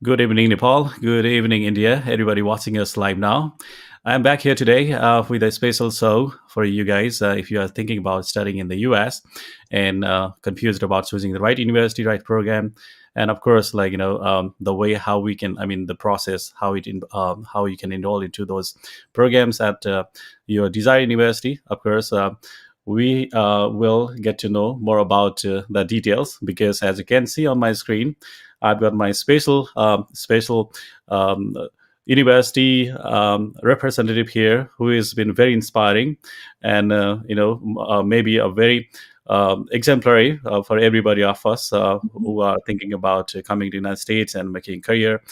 Good evening, Nepal. Good evening, India. Everybody watching us live now. I'm back here today with a special show for you guys. If you are thinking about studying in the US and confused about choosing the right university, right program, and of course, the way how we can, the process, how you can enroll into those programs at your desired university. Of course, we will get to know more about the details because, as you can see on my screen, I've got my special um, university representative here who has been very inspiring and maybe a very exemplary for everybody of us who are thinking about coming to the United States and making a career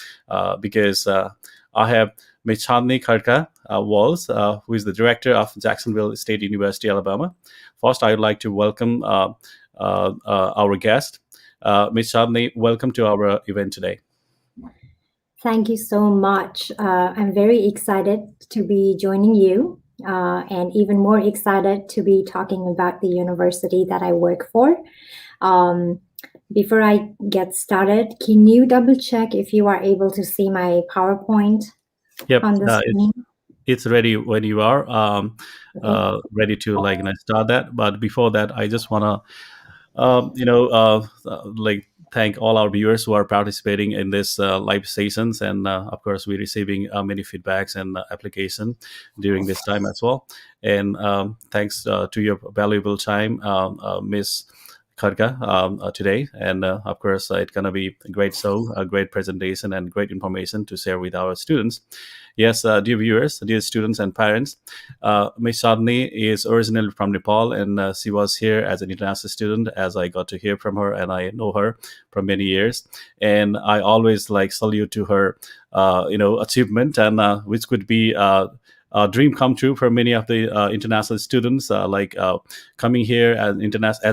because I have Ms Chandni Khadka-Walsh, who is the director of Jacksonville State University, Alabama. First, I would like to welcome our guest. Ms. Chandni, welcome to our event today. Thank you so much. I'm very excited to be joining you and even more excited to be talking about the university that I work for. Before I get started, can you double check if you are able to see my PowerPoint Yep, on the screen? it's ready when you are ready to start that. But before that, I just want to thank all our viewers who are participating in this live sessions, and of course we're receiving many feedbacks and application during this time as well. And thanks to your valuable time, Miss Khadka, today. And of course, it's going to be a great show, a great presentation, and great information to share with our students. Yes, dear viewers, dear students and parents, Ms. Chandni is originally from Nepal, and she was here as an international student. As I got to hear from her, and I know her for many years, and I always salute to her, achievement, and which could be a dream come true for many of the international students, coming here as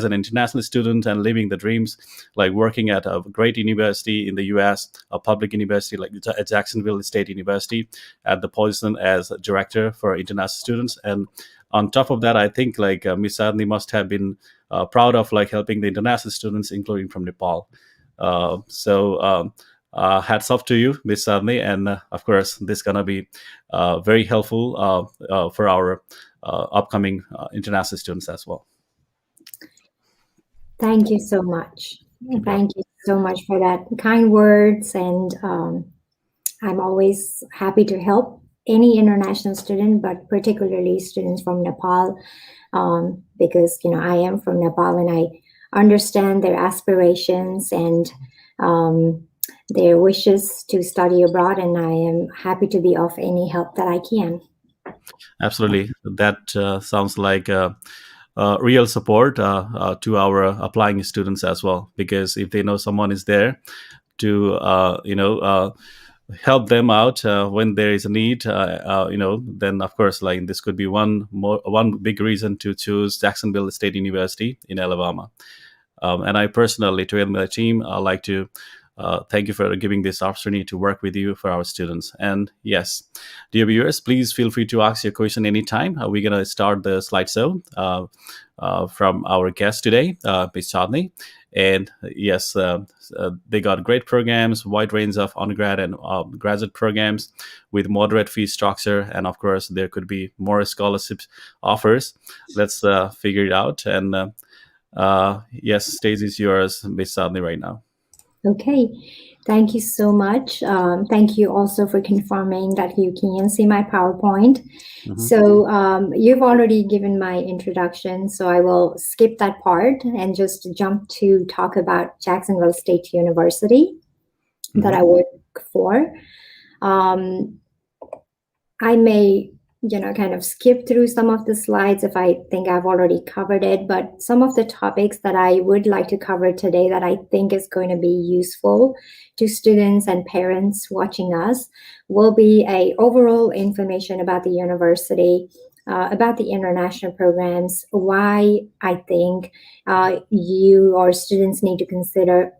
an international student and living the dreams, like working at a great university in the US, a public university like Jacksonville State University, at the position as director for international students. And on top of that, I think Ms. Sadni must have been proud of helping the international students, including from Nepal. Hats off to you, Ms. Sadni, and of course, this is gonna be very helpful for our upcoming international students as well. Thank you so much. Thank you so much for that kind words, and I'm always happy to help any international student, but particularly students from Nepal, because I am from Nepal and I understand their aspirations and their wishes to study abroad, and I am happy to be of any help that I can. Absolutely, that sounds like real support to our applying students as well, because if they know someone is there to help them out when there is a need, then of course this could be one big reason to choose Jacksonville State University in Alabama. And I personally, to my team, I like to thank you for giving this opportunity to work with you for our students. And yes, dear viewers, please feel free to ask your question anytime. We're going to start the slideshow from our guest today, Ms. Chandni. And yes, they got great programs, wide range of undergrad and graduate programs with moderate fee structure. And of course, there could be more scholarships offers. Let's figure it out. And yes, stage is yours, Ms. Chandni, right now. Okay, thank you so much. Thank you also for confirming that you can see my PowerPoint. Mm-hmm. So you've already given my introduction, so I will skip that part and just jump to talk about Jacksonville State University that I work for. I may kind of skip through some of the slides if I think I've already covered it, but some of the topics that I would like to cover today that I think is going to be useful to students and parents watching us will be a overall information about the university, about the international programs, why I think you or students need to consider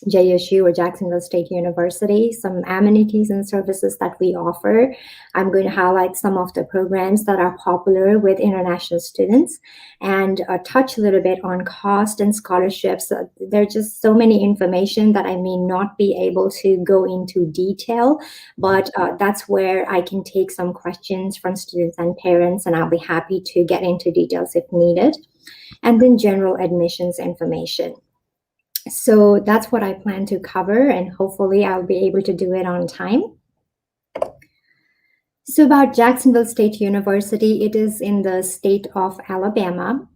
JSU or Jacksonville State University, some amenities and services that we offer. I'm going to highlight some of the programs that are popular with international students and touch a little bit on cost and scholarships. There's just so many information that I may not be able to go into detail, but that's where I can take some questions from students and parents, and I'll be happy to get into details if needed. And then general admissions information. So that's what I plan to cover, and hopefully I'll be able to do it on time. So about Jacksonville State University, it is in the state of Alabama,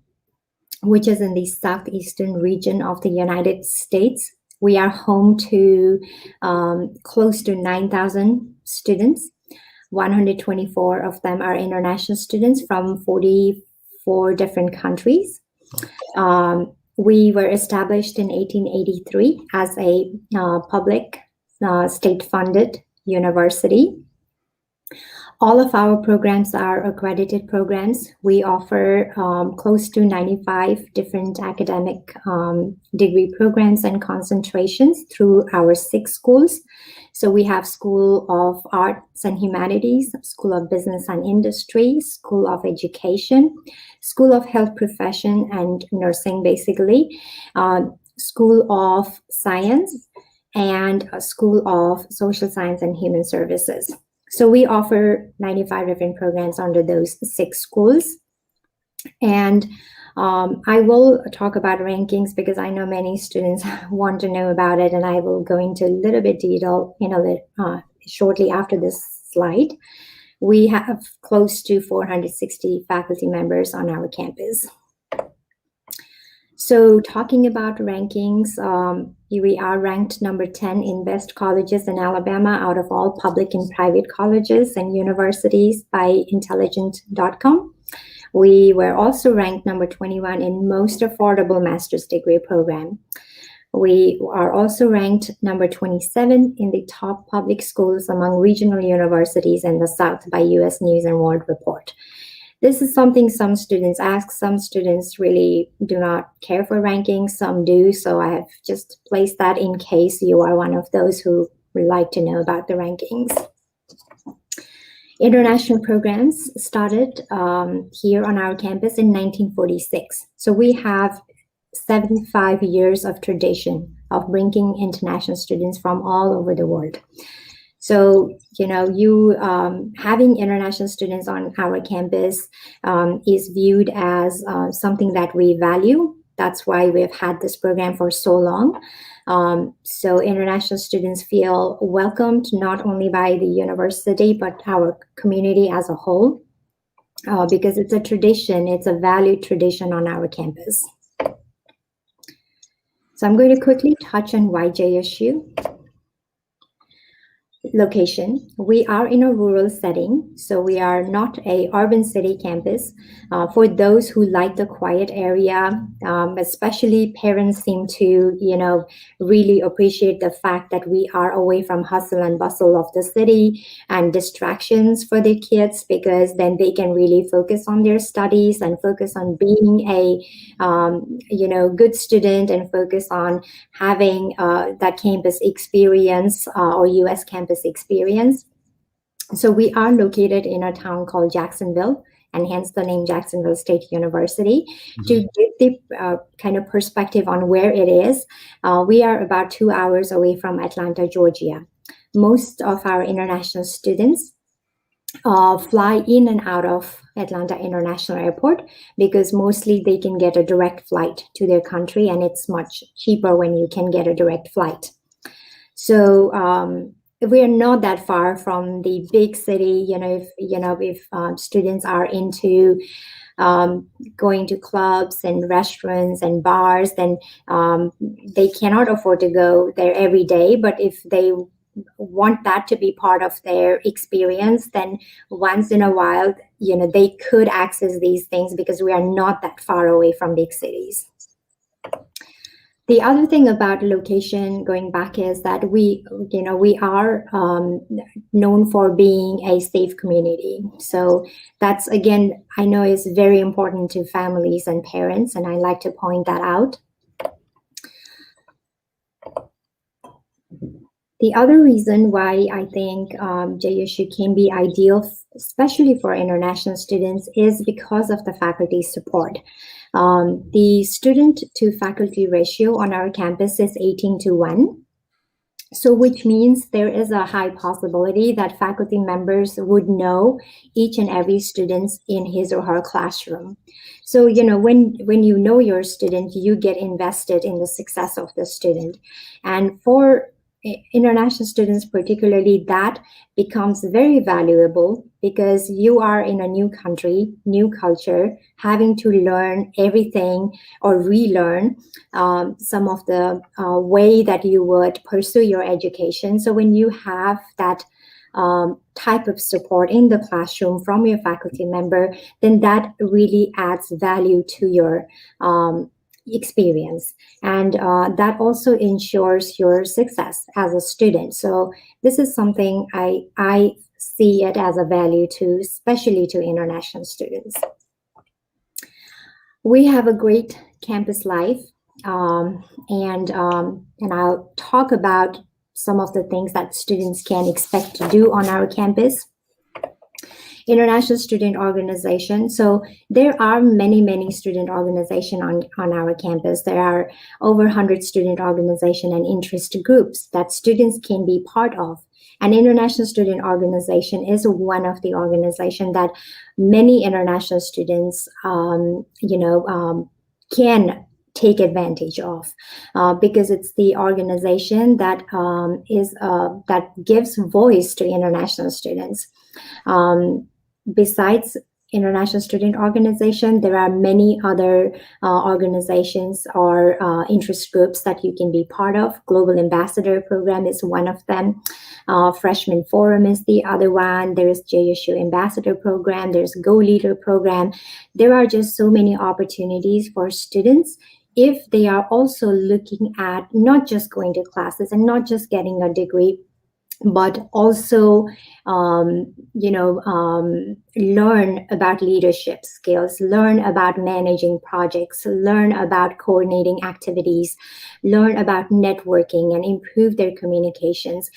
which is in the southeastern region of the United States. We are home to close to 9,000 students. 124 of them are international students from 44 different countries. We were established in 1883 as a public state-funded university. All of our programs are accredited programs. We offer close to 95 different academic degree programs and concentrations through our 6 schools. So we have School of Arts and Humanities, School of Business and Industry, School of Education, School of Health Profession and Nursing, basically, School of Science, and a School of Social Science and Human Services. So we offer 95 different programs under those 6 schools. And I will talk about rankings because I know many students want to know about it, and I will go into a little bit detail shortly after this slide. We have close to 460 faculty members on our campus. So talking about rankings, we are ranked number 10 in best colleges in Alabama out of all public and private colleges and universities by intelligent.com. We were also ranked number 21 in most affordable master's degree program. We are also ranked number 27 in the top public schools among regional universities in the South by US News and World Report. This is something some students ask. Some students really do not care for rankings, some do. So I have just placed that in case you are one of those who would like to know about the rankings. International programs started here on our campus in 1946. So we have 75 years of tradition of bringing international students from all over the world. So, having international students on our campus is viewed as something that we value. That's why we've had this program for so long. So international students feel welcomed not only by the university, but our community as a whole, because it's a tradition, it's a valued tradition on our campus. So I'm going to quickly touch on why JSU. Location. We are in a rural setting, so we are not a urban city campus. For those who like the quiet area, especially parents seem to, really appreciate the fact that we are away from hustle and bustle of the city and distractions for their kids, because then they can really focus on their studies and focus on being a, good student and focus on having that campus experience or US campus experience. So we are located in a town called Jacksonville, and hence the name Jacksonville State University. Mm-hmm. To give the kind of perspective on where it is, we are about 2 hours away from Atlanta, Georgia. Most of our international students fly in and out of Atlanta International Airport because mostly they can get a direct flight to their country, and it's much cheaper when you can get a direct flight. So we are not that far from the big city. If students are into going to clubs and restaurants and bars, then they cannot afford to go there every day. But if they want that to be part of their experience, then once in a while, they could access these things because we are not that far away from big cities. The other thing about location, going back, is that we are known for being a safe community. So that's, again, I know is very important to families and parents, and I like to point that out. The other reason why I think JSU can be ideal, especially for international students, is because of the faculty support. The student to faculty ratio on our campus is 18:1. So, which means there is a high possibility that faculty members would know each and every student in his or her classroom. So, when you know your student, you get invested in the success of the student. And for international students particularly, that becomes very valuable because you are in a new country, new culture, having to learn everything or relearn some of the way that you would pursue your education. So when you have that type of support in the classroom from your faculty member, then that really adds value to your experience, and that also ensures your success as a student. So this is something I see it as a value to, especially to international students. We have a great campus life, and I'll talk about some of the things that students can expect to do on our campus. International student organization. So there are many student organization on our campus. There are over 100 student organization and interest groups that students can be part of. An international student organization is one of the organization that many international students, can take advantage of, because it's the organization that that gives voice to international students. Besides international student organization, there are many other organizations or interest groups that you can be part of. Global Ambassador Program is one of them. Freshman Forum is the other one. There is JSU Ambassador Program. There's Go Leader Program. There are just so many opportunities for students if they are also looking at not just going to classes and not just getting a degree, but also, learn about leadership skills, learn about managing projects, learn about coordinating activities, learn about networking and improve their communications.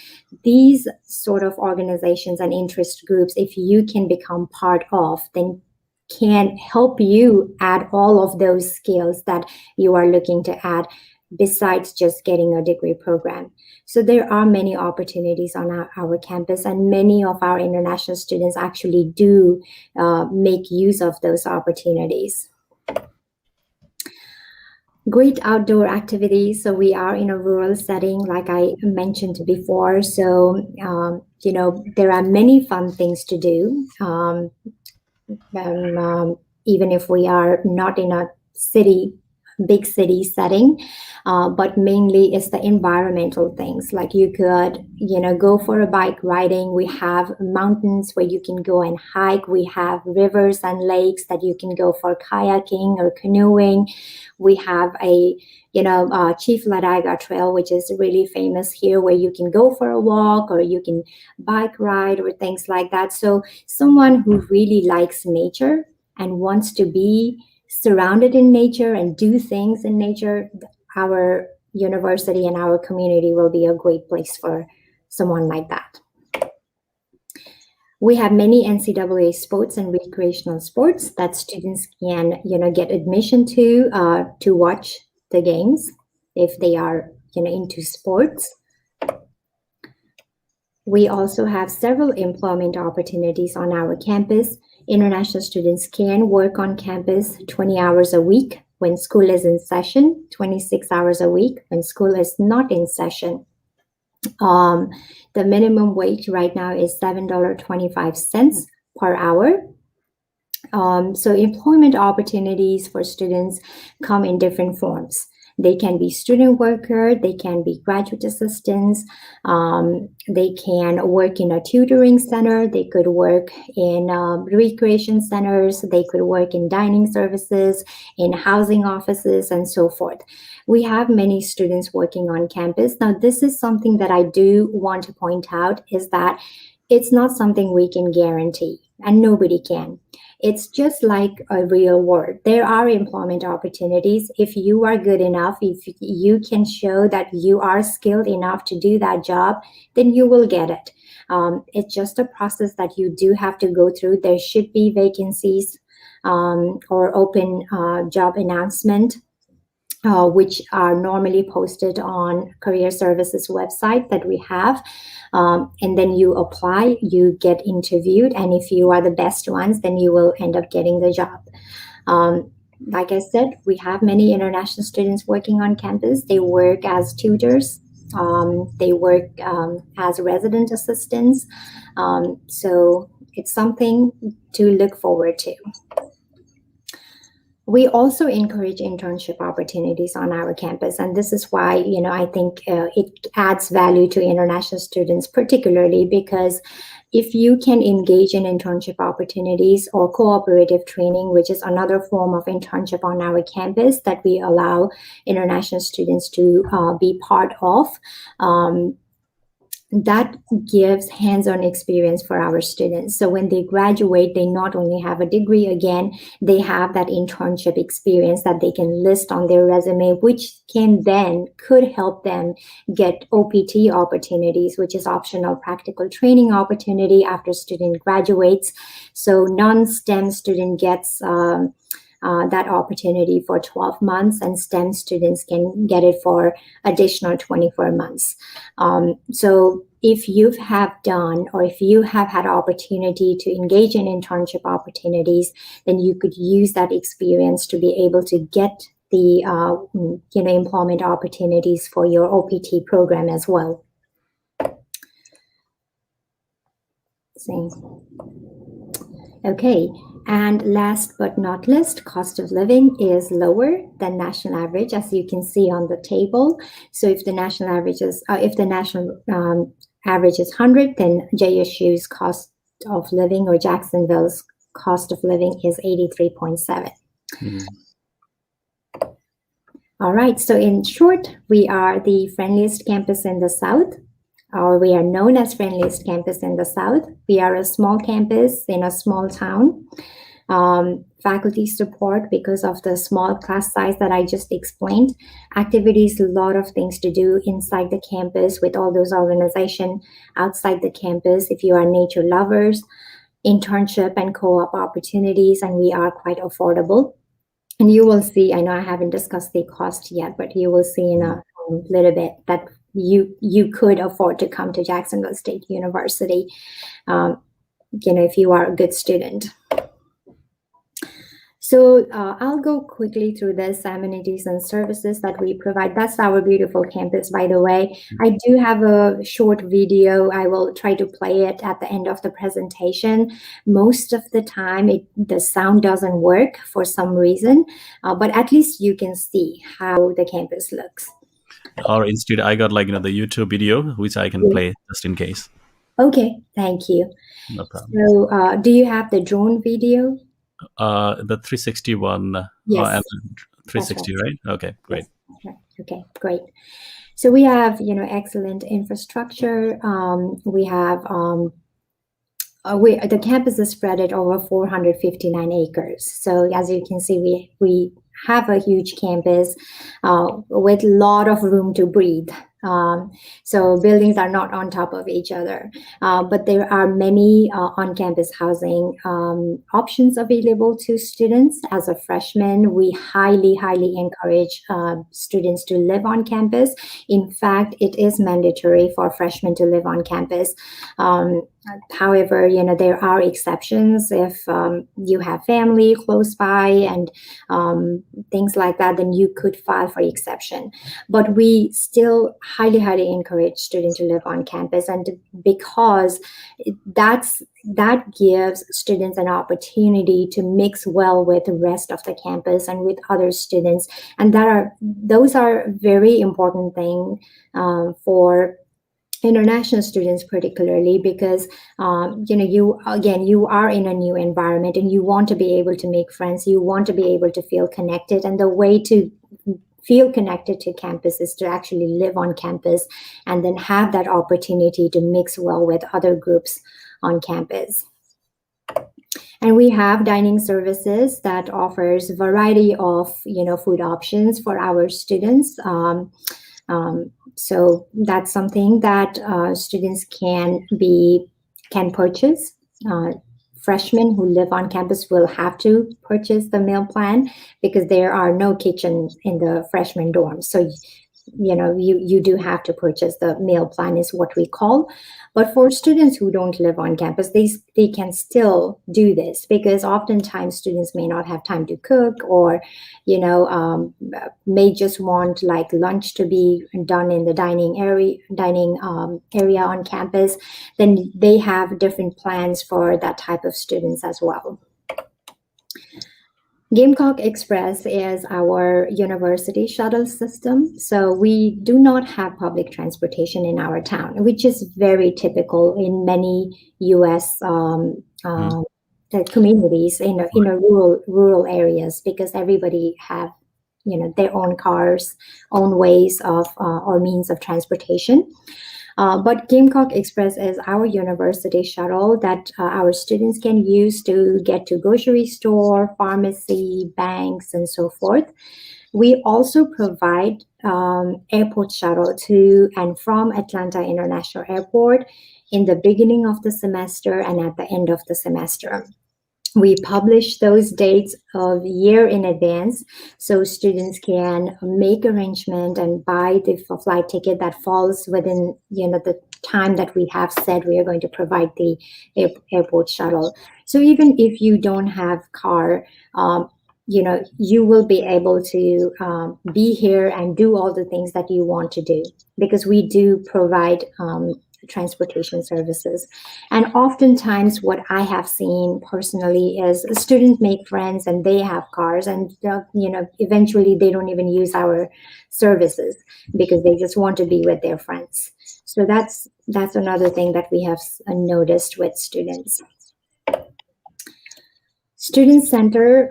These sort of organizations and interest groups, if you can become part of, then can help you add all of those skills that you are looking to add besides just getting a degree program. So there are many opportunities on our campus, and many of our international students actually do make use of those opportunities. Great outdoor activities. So we are in a rural setting, like I mentioned before. So, there are many fun things to do. Even if we are not in a big city setting, but mainly it's the environmental things. Like you could, go for a bike riding. We have mountains where you can go and hike. We have rivers and lakes that you can go for kayaking or canoeing. We have a Chief Ladiga Trail, which is really famous here, where you can go for a walk or you can bike ride or things like that. So someone who really likes nature and wants to be surrounded in nature and do things in nature, our university and our community will be a great place for someone like that. We have many NCAA sports and recreational sports that students can, get admission to watch the games if they are, into sports. We also have several employment opportunities on our campus. International students can work on campus 20 hours a week when school is in session, 26 hours a week when school is not in session. The minimum wage right now is $7.25 per hour. So employment opportunities for students come in different forms. They can be student worker, they can be graduate assistants, they can work in a tutoring center, they could work in recreation centers, they could work in dining services, in housing offices, and so forth. We have many students working on campus. Now, this is something that I do want to point out, is that it's not something we can guarantee. and nobody can. It's just like a real world. There are employment opportunities. If you are good enough, if you can show that you are skilled enough to do that job, then you will get it. It's just a process that you do have to go through. There should be vacancies or open job announcement, which are normally posted on career services website that we have. And then you apply, you get interviewed, and if you are the best ones, then you will end up getting the job. Like I said, we have many international students working on campus. They work as tutors. They work as resident assistants. So it's something to look forward to. We also encourage internship opportunities on our campus, and this is why, I think it adds value to international students, particularly because if you can engage in internship opportunities or cooperative training, which is another form of internship on our campus that we allow international students to be part of, that gives hands-on experience for our students. So when they graduate, they not only have a degree, again, they have that internship experience that they can list on their resume, which could help them get OPT opportunities, which is optional practical training opportunity after student graduates. So non-STEM student gets that opportunity for 12 months, and STEM students can get it for additional 24 months. So if you have done, or if you have had opportunity to engage in internship opportunities, then you could use that experience to be able to get the employment opportunities for your OPT program as well. Okay. And last but not least, cost of living is lower than national average, as you can see on the table. So if the national average is, average is 100, then JSU's cost of living, or Jacksonville's cost of living, is 83.7. All right. So in short, we are the friendliest campus in the South. Or we are known as friendliest campus in the South. We are a small campus in a small town. Faculty support because of the small class size that I just explained. Activities, a lot of things to do inside the campus with all those organizations outside the campus. If you are nature lovers, internship and co-op opportunities, and we are quite affordable. And you will see, I know I haven't discussed the cost yet, but you will see in a little bit that you could afford to come to Jacksonville State University, if you are a good student. So I'll go quickly through the amenities and services that we provide. That's our beautiful campus, by the way. I do have a short video. I will try to play it at the end of the presentation. Most of the time, the sound doesn't work for some reason, but at least you can see how the campus looks. Or instead, I got the YouTube video, which I can play just in case. Okay, thank you. No problem. So do you have the drone video? The 360 one. Yes. 360, right? Okay, great. Yes. Okay, great. So we have, excellent infrastructure. We have the campus is spread at over 459 acres. So as you can see, we have a huge campus with a lot of room to breathe. So buildings are not on top of each other, but there are many on-campus housing options available to students. As a freshman, we highly encourage students to live on campus. In fact, it is mandatory for freshmen to live on campus. However, there are exceptions. If you have family close by and things like that, then you could file for exception. But we still highly encourage students to live on campus, and because that gives students an opportunity to mix well with the rest of the campus and with other students, and those are very important thing for international students, particularly because you are in a new environment and you want to be able to make friends, you want to be able to feel connected, and the way to feel connected to campus is to actually live on campus and then have that opportunity to mix well with other groups on campus. And we have dining services that offers variety of food options for our students. So that's something that students can purchase. Freshmen who live on campus will have to purchase the meal plan because there are no kitchen in the freshman dorms. So you do have to purchase the meal plan, is what we call. But for students who don't live on campus, they can still do this, because oftentimes students may not have time to cook, or may just want like lunch to be done in the dining area on campus. Then they have different plans for that type of students as well. Gamecock Express is our university shuttle system. So we do not have public transportation in our town, which is very typical in many U.S. Communities in rural areas, because everybody have their own cars, own ways of or means of transportation. But Gamecock Express is our university shuttle that our students can use to get to grocery store, pharmacy, banks, and so forth. We also provide airport shuttle to and from Atlanta International Airport in the beginning of the semester and at the end of the semester. We publish those dates a year in advance, so students can make arrangement and buy the flight ticket that falls within the time that we have said we are going to provide the airport shuttle. So even if you don't have car, you will be able to be here and do all the things that you want to do, because we do provide transportation services. And oftentimes what I have seen personally is students make friends and they have cars, and eventually they don't even use our services because they just want to be with their friends. So that's another thing that we have noticed with students. Student Center,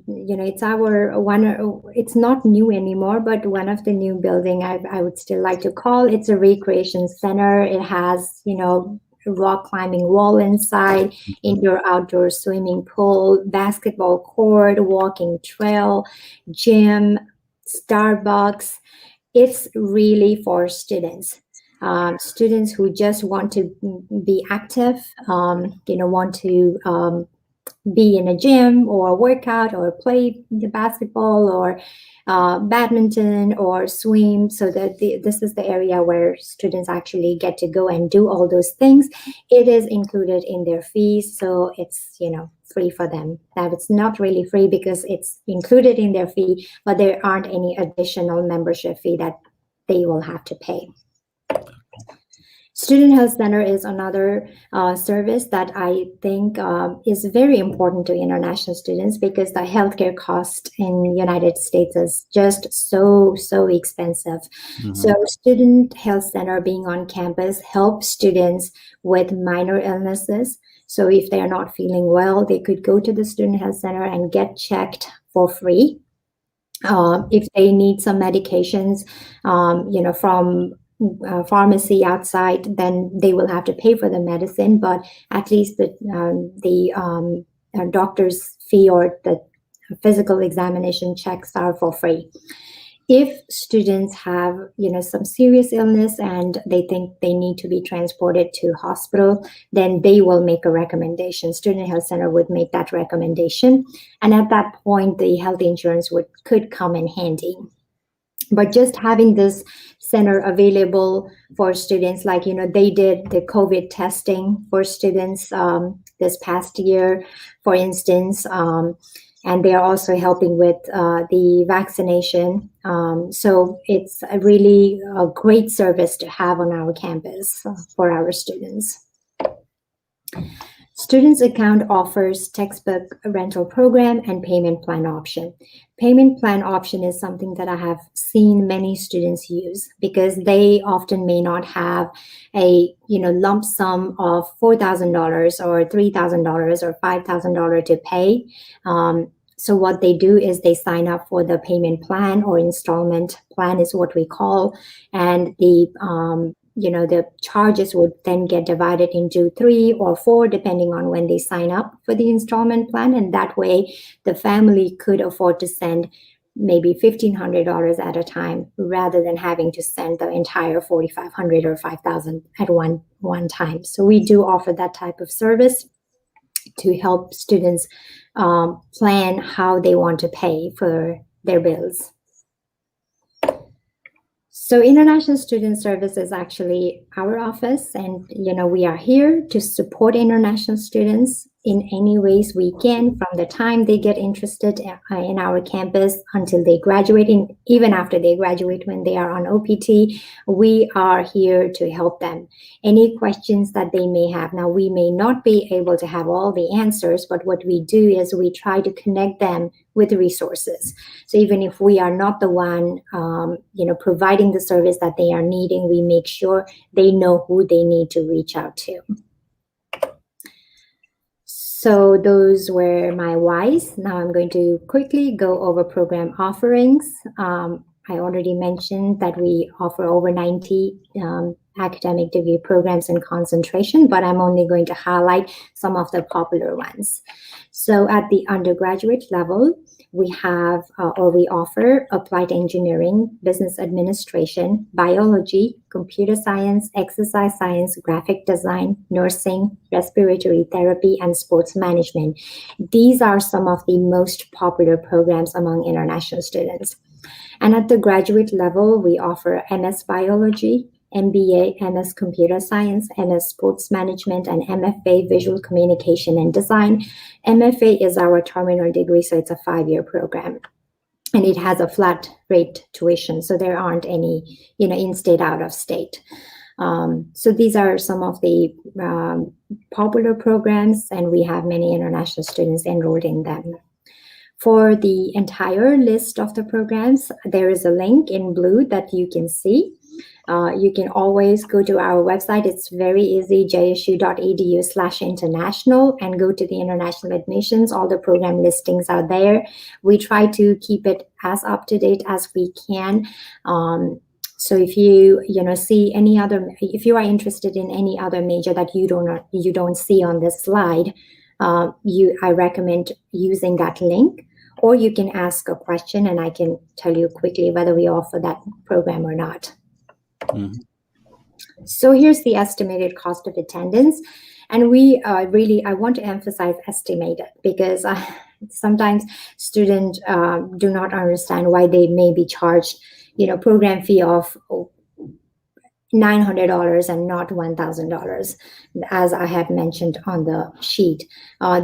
it's our one. It's not new anymore, but one of the new building I would still like to call. It's a recreation center. It has rock climbing wall inside, indoor outdoor swimming pool, basketball court, walking trail, gym, Starbucks. It's really for students. Students who just want to be active, want to be in a gym or work out or play the basketball or badminton or swim. So that this is the area where students actually get to go and do all those things. It is included in their fees, so it's free for them. Now it's not really free because it's included in their fee, but there aren't any additional membership fee that they will have to pay. Student Health Center is another service that I think is very important to international students, because the healthcare cost in the United States is just so expensive. Mm-hmm. So Student Health Center being on campus helps students with minor illnesses. So if they are not feeling well, they could go to the Student Health Center and get checked for free. If they need some medications, from pharmacy outside, then they will have to pay for the medicine, but at least the doctor's fee or the physical examination checks are for free. If students have some serious illness and they think they need to be transported to hospital, then they will make a recommendation. Student Health Center would make that recommendation, and at that point the health insurance could come in handy. But just having this center available for students, like they did the COVID testing for students this past year, for instance, and they are also helping with the vaccination. So it's a really great service to have on our campus for our students. Students Account offers textbook rental program and payment plan option. Payment plan option is something that I have seen many students use, because they often may not have a lump sum of $4,000 or $3,000 or $5,000 to pay. So what they do is they sign up for the payment plan, or installment plan is what we call, and the the charges would then get divided into 3 or 4, depending on when they sign up for the installment plan. And that way, the family could afford to send maybe $1,500 at a time rather than having to send the entire 4,500 or 5,000 at one time. So we do offer that type of service to help students plan how they want to pay for their bills. So International Student Service is actually our office, and we are here to support international students in any ways we can, from the time they get interested in our campus until they graduate, even after they graduate when they are on OPT. We are here to help them. Any questions that they may have. Now, we may not be able to have all the answers, but what we do is we try to connect them with resources. So even if we are not the one, providing the service that they are needing, we make sure they know who they need to reach out to. So those were my whys. Now I'm going to quickly go over program offerings. I already mentioned that we offer over 90 academic degree programs in concentration, but I'm only going to highlight some of the popular ones. So at the undergraduate level, we have we offer applied engineering, business administration, biology, computer science, exercise science, graphic design, nursing, respiratory therapy, and sports management. These are some of the most popular programs among international students. And at the graduate level, we offer MS Biology, MBA, MS Computer Science, MS Sports Management, and MFA Visual Communication and Design. MFA is our terminal degree, so it's a 5-year program. And it has a flat rate tuition, so there aren't any, in-state, out-of-state. So these are some of the popular programs, and we have many international students enrolled in them. For the entire list of the programs, there is a link in blue that you can see. You can always go to our website. It's very easy, jsu.edu/international, and go to the international admissions. All the program listings are there. We try to keep it as up to date as we can. So if you see any other, if you are interested in any other major that you don't see on this slide, I recommend using that link, or you can ask a question and I can tell you quickly whether we offer that program or not. Mm-hmm. So here's the estimated cost of attendance. And we I want to emphasize estimated, because sometimes students do not understand why they may be charged, program fee of $900 and not $1,000, as I have mentioned on the sheet.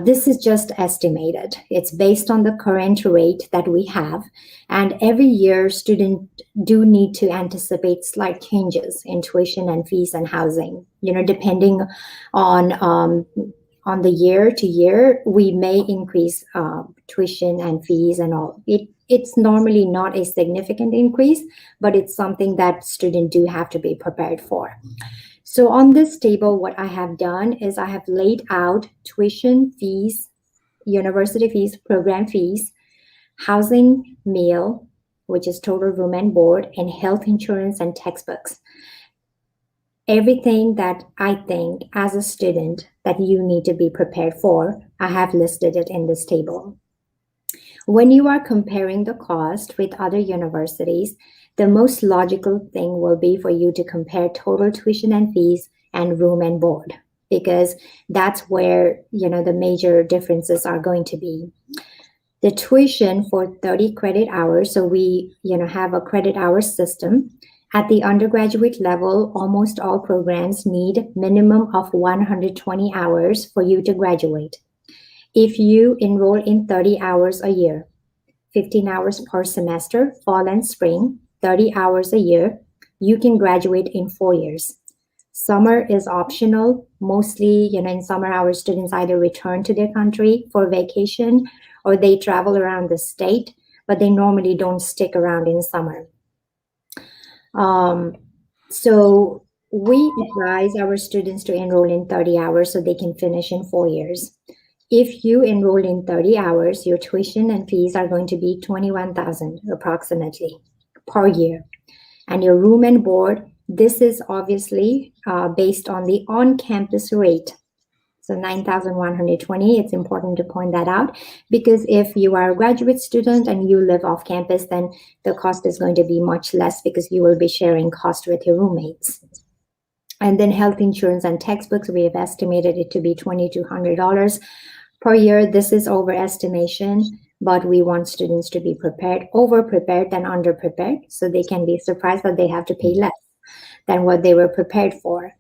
This is just estimated. It's based on the current rate that we have. And every year, students do need to anticipate slight changes in tuition and fees and housing. Depending on the year to year, we may increase tuition and fees and all. It's normally not a significant increase, but it's something that students do have to be prepared for. So on this table, what I have done is I have laid out tuition fees, university fees, program fees, housing, meal, which is total room and board, and health insurance and textbooks. Everything that I think as a student that you need to be prepared for, I have listed it in this table. When you are comparing the cost with other universities, the most logical thing will be for you to compare total tuition and fees and room and board, because that's where, the major differences are going to be. The tuition for 30 credit hours, so we, have a credit hour system. At the undergraduate level, almost all programs need minimum of 120 hours for you to graduate. If you enroll in 30 hours a year, 15 hours per semester, fall and spring, 30 hours a year, you can graduate in 4 years. Summer is optional. Mostly, in summer, our students either return to their country for vacation or they travel around the state, but they normally don't stick around in summer. So we advise our students to enroll in 30 hours so they can finish in 4 years. If you enroll in 30 hours, your tuition and fees are going to be $21,000 approximately per year. And your room and board This is obviously based on the on-campus rate. So 9,120, it's important to point that out, because if you are a graduate student and you live off campus, then the cost is going to be much less because you will be sharing cost with your roommates. And then health insurance and textbooks, we have estimated it to be $2,200 per year. This is overestimation, but we want students to be prepared, over-prepared than under-prepared, so they can be surprised that they have to pay less than what they were prepared for.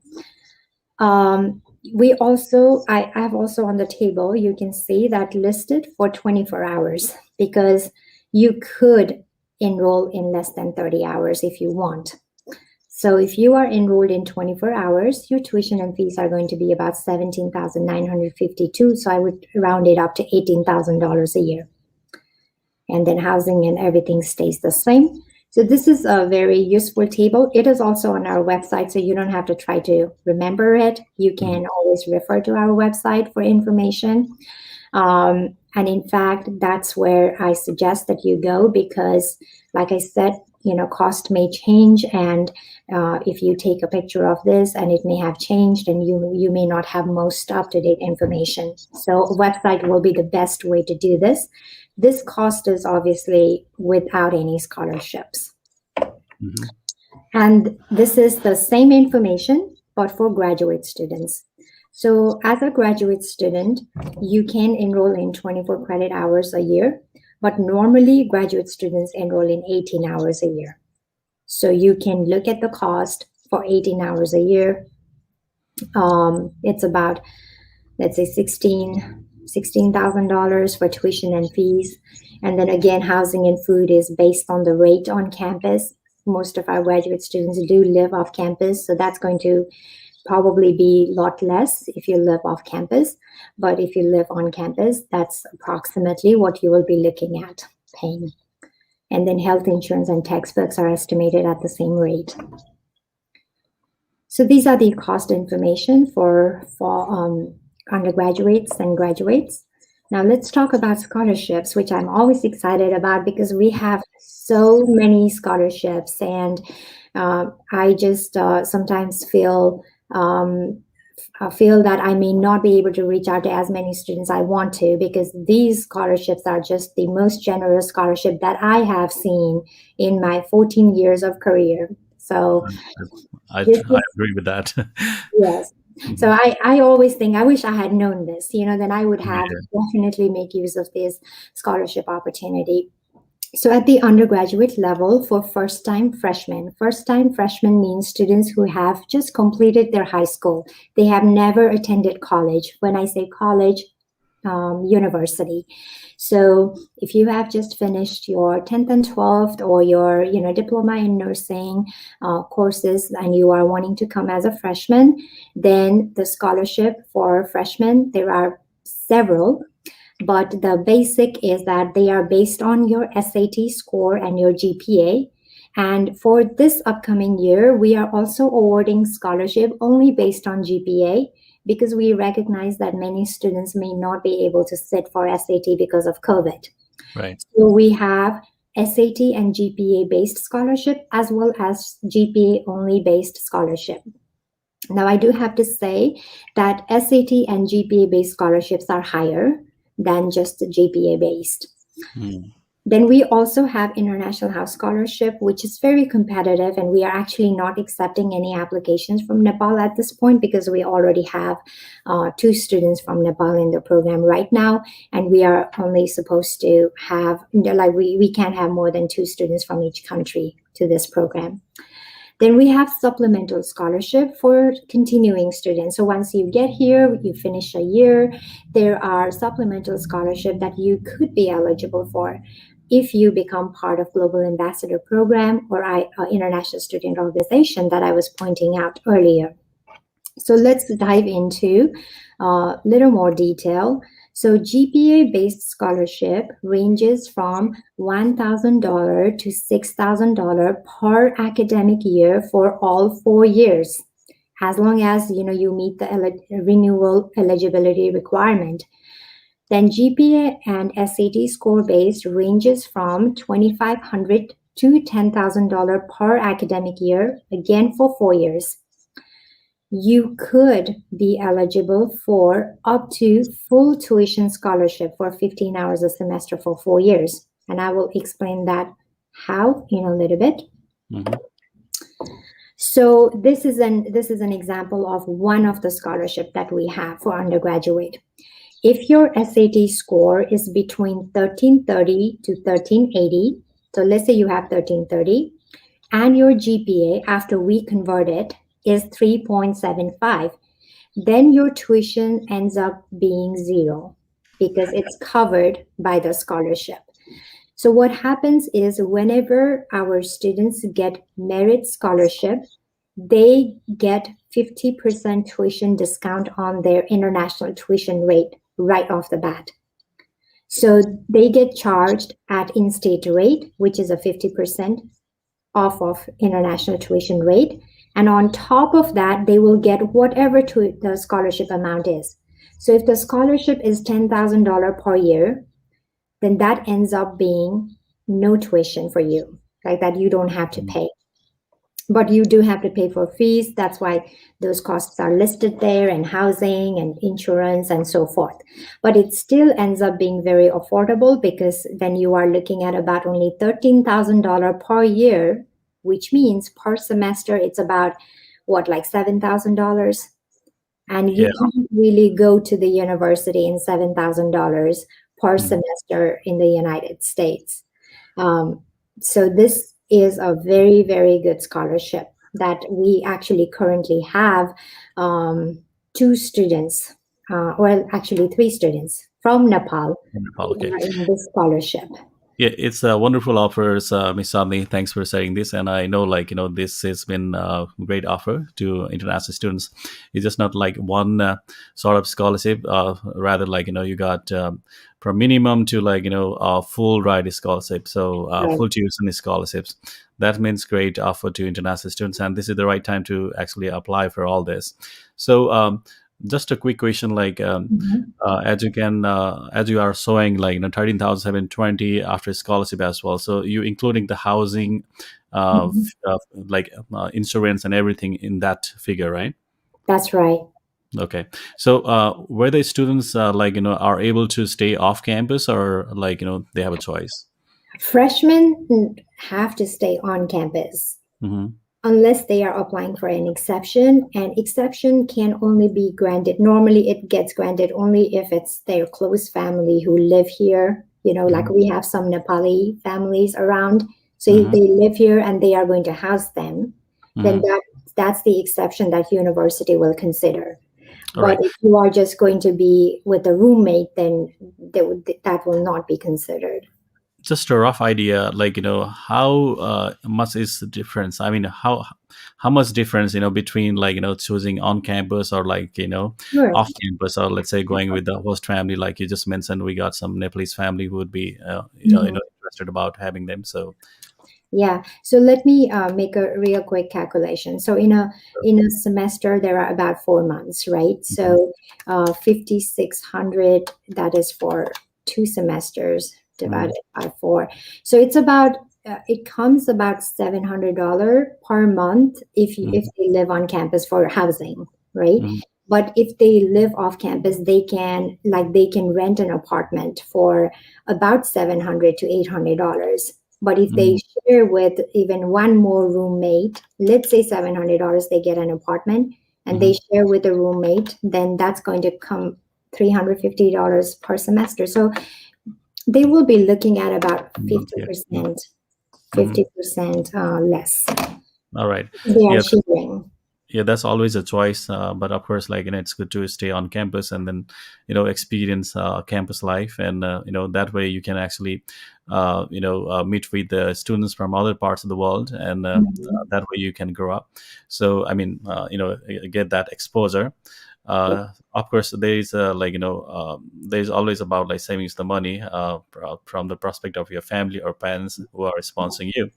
We also, I have also on the table, you can see that listed for 24 hours, because you could enroll in less than 30 hours if you want. So if you are enrolled in 24 hours, your tuition and fees are going to be about $17,952. So I would round it up to $18,000 a year. And then housing and everything stays the same. So this is a very useful table. It is also on our website, so you don't have to try to remember it. You can always refer to our website for information. And in fact, that's where I suggest that you go, because like I said, cost may change, and if you take a picture of this and it may have changed, and you may not have most up-to-date information. So a website will be the best way to do this. This cost is obviously without any scholarships. Mm-hmm. And this is the same information, but for graduate students. So as a graduate student, you can enroll in 24 credit hours a year, but normally graduate students enroll in 18 hours a year. So you can look at the cost for 18 hours a year. It's about, let's say, $16,000 for tuition and fees. And then again, housing and food is based on the rate on campus. Most of our graduate students do live off campus, so that's going to probably be a lot less if you live off campus. But if you live on campus, that's approximately what you will be looking at paying. And then health insurance and textbooks are estimated at the same rate. So these are the cost information for undergraduates and graduates. Now let's talk about scholarships, which I'm always excited about because we have so many scholarships, and I just sometimes feel that I may not be able to reach out to as many students I want to, because these scholarships are just the most generous scholarship that I have seen in my 14 years of career. So I agree with that. Yes. So I always think, I wish I had known this, then I would have definitely make use of this scholarship opportunity. So at the undergraduate level, for first-time freshmen means students who have just completed their high school. They have never attended college. When I say college, university. So if you have just finished your 10th and 12th or your diploma in nursing courses, and you are wanting to come as a freshman, then the scholarship for freshmen, there are several. But the basic is that they are based on your SAT score and your GPA. And for this upcoming year, we are also awarding scholarship only based on GPA, because we recognize that many students may not be able to sit for SAT because of COVID. Right. So we have SAT and GPA based scholarship as well as GPA only based scholarship. Now, I do have to say that SAT and GPA based scholarships are higher than just GPA based. Then we also have International House Scholarship, which is very competitive, and we are actually not accepting any applications from Nepal at this point because we already have 2 students from Nepal in the program right now, and we are only supposed to have, we can't have more than 2 students from each country to this program. Then we have supplemental scholarship for continuing students. So once you get here, you finish a year, there are supplemental scholarship that you could be eligible for if you become part of Global Ambassador Program or International Student Organization that I was pointing out earlier. So let's dive into a little more detail. So GPA-based scholarship ranges from $1,000 to $6,000 per academic year for all 4 years, as long as you meet the renewal eligibility requirement. Then GPA and SAT score-based ranges from $2,500 to $10,000 per academic year, again for 4 years, you could be eligible for up to full tuition scholarship for 15 hours a semester for 4 years. And I will explain that how in a little bit. Mm-hmm. So this is an example of one of the scholarship that we have for undergraduate. If your SAT score is between 1330 to 1380, so let's say you have 1330, and your GPA after we convert it is 3.75, then your tuition ends up being zero because it's covered by the scholarship. So what happens is whenever our students get merit scholarship, they get 50% tuition discount on their international tuition rate right off the bat. So they get charged at in-state rate, which is a 50% off of international tuition rate. And on top of that, they will get whatever the scholarship amount is. So if the scholarship is $10,000 per year, then that ends up being no tuition for you, like that you don't have to pay. But you do have to pay for fees. That's why those costs are listed there, and housing and insurance and so forth. But it still ends up being very affordable because then you are looking at about only $13,000 per year, which means per semester it's about like $7,000. And you can't really go to the university in $7,000 per semester in the United States. So this is a very, very good scholarship that we actually currently have two students, actually three students from Nepal Okay. in this scholarship. Yeah, it's a wonderful offers, Ms. Chandni. Thanks for saying this. And I know, this has been a great offer to international students. It's just not like one sort of scholarship, rather you got from minimum to full ride scholarship. So full tuition scholarships. That means great offer to international students. And this is the right time to actually apply for all this. So just a quick question, as you are showing 13,720 after scholarship as well, so you including the housing, insurance and everything in that figure, right? That's right. Okay, so were the students are able to stay off campus, or they have a choice? Freshmen have to stay on campus. Mm-hmm. Unless they are applying for an exception, and exception can only be granted. Normally it gets granted only if it's their close family who live here. Like we have some Nepali families around. So if they live here and they are going to house them, then that's the exception that university will consider. But if you are just going to be with a roommate, then that will not be considered. Just a rough idea, how much is the difference? I mean, how much difference, between choosing on campus or Sure. off campus, or let's say going with the host family, like you just mentioned, we got some Nepalese family who would be interested about having them. So yeah, so let me make a real quick calculation. So in a semester there are about 4 months, right? So 5,600, that is for 2 semesters divided by 4. So it's about it comes about $700 per month if they live on campus for housing, right? But if they live off campus, they can rent an apartment for about $700 to $800. But if they share with even one more roommate, let's say $700, they get an apartment and they share with a roommate, then that's going to come $350 per semester. So they will be looking at about 50% less. All right. They are sharing. Yeah, that's always a choice, but of course, it's good to stay on campus and then experience campus life, and that way you can actually meet with the students from other parts of the world, and that way you can grow up. So I mean, get that exposure. Of course, there is there's always about saving the money from the prospect of your family or parents who are sponsoring you.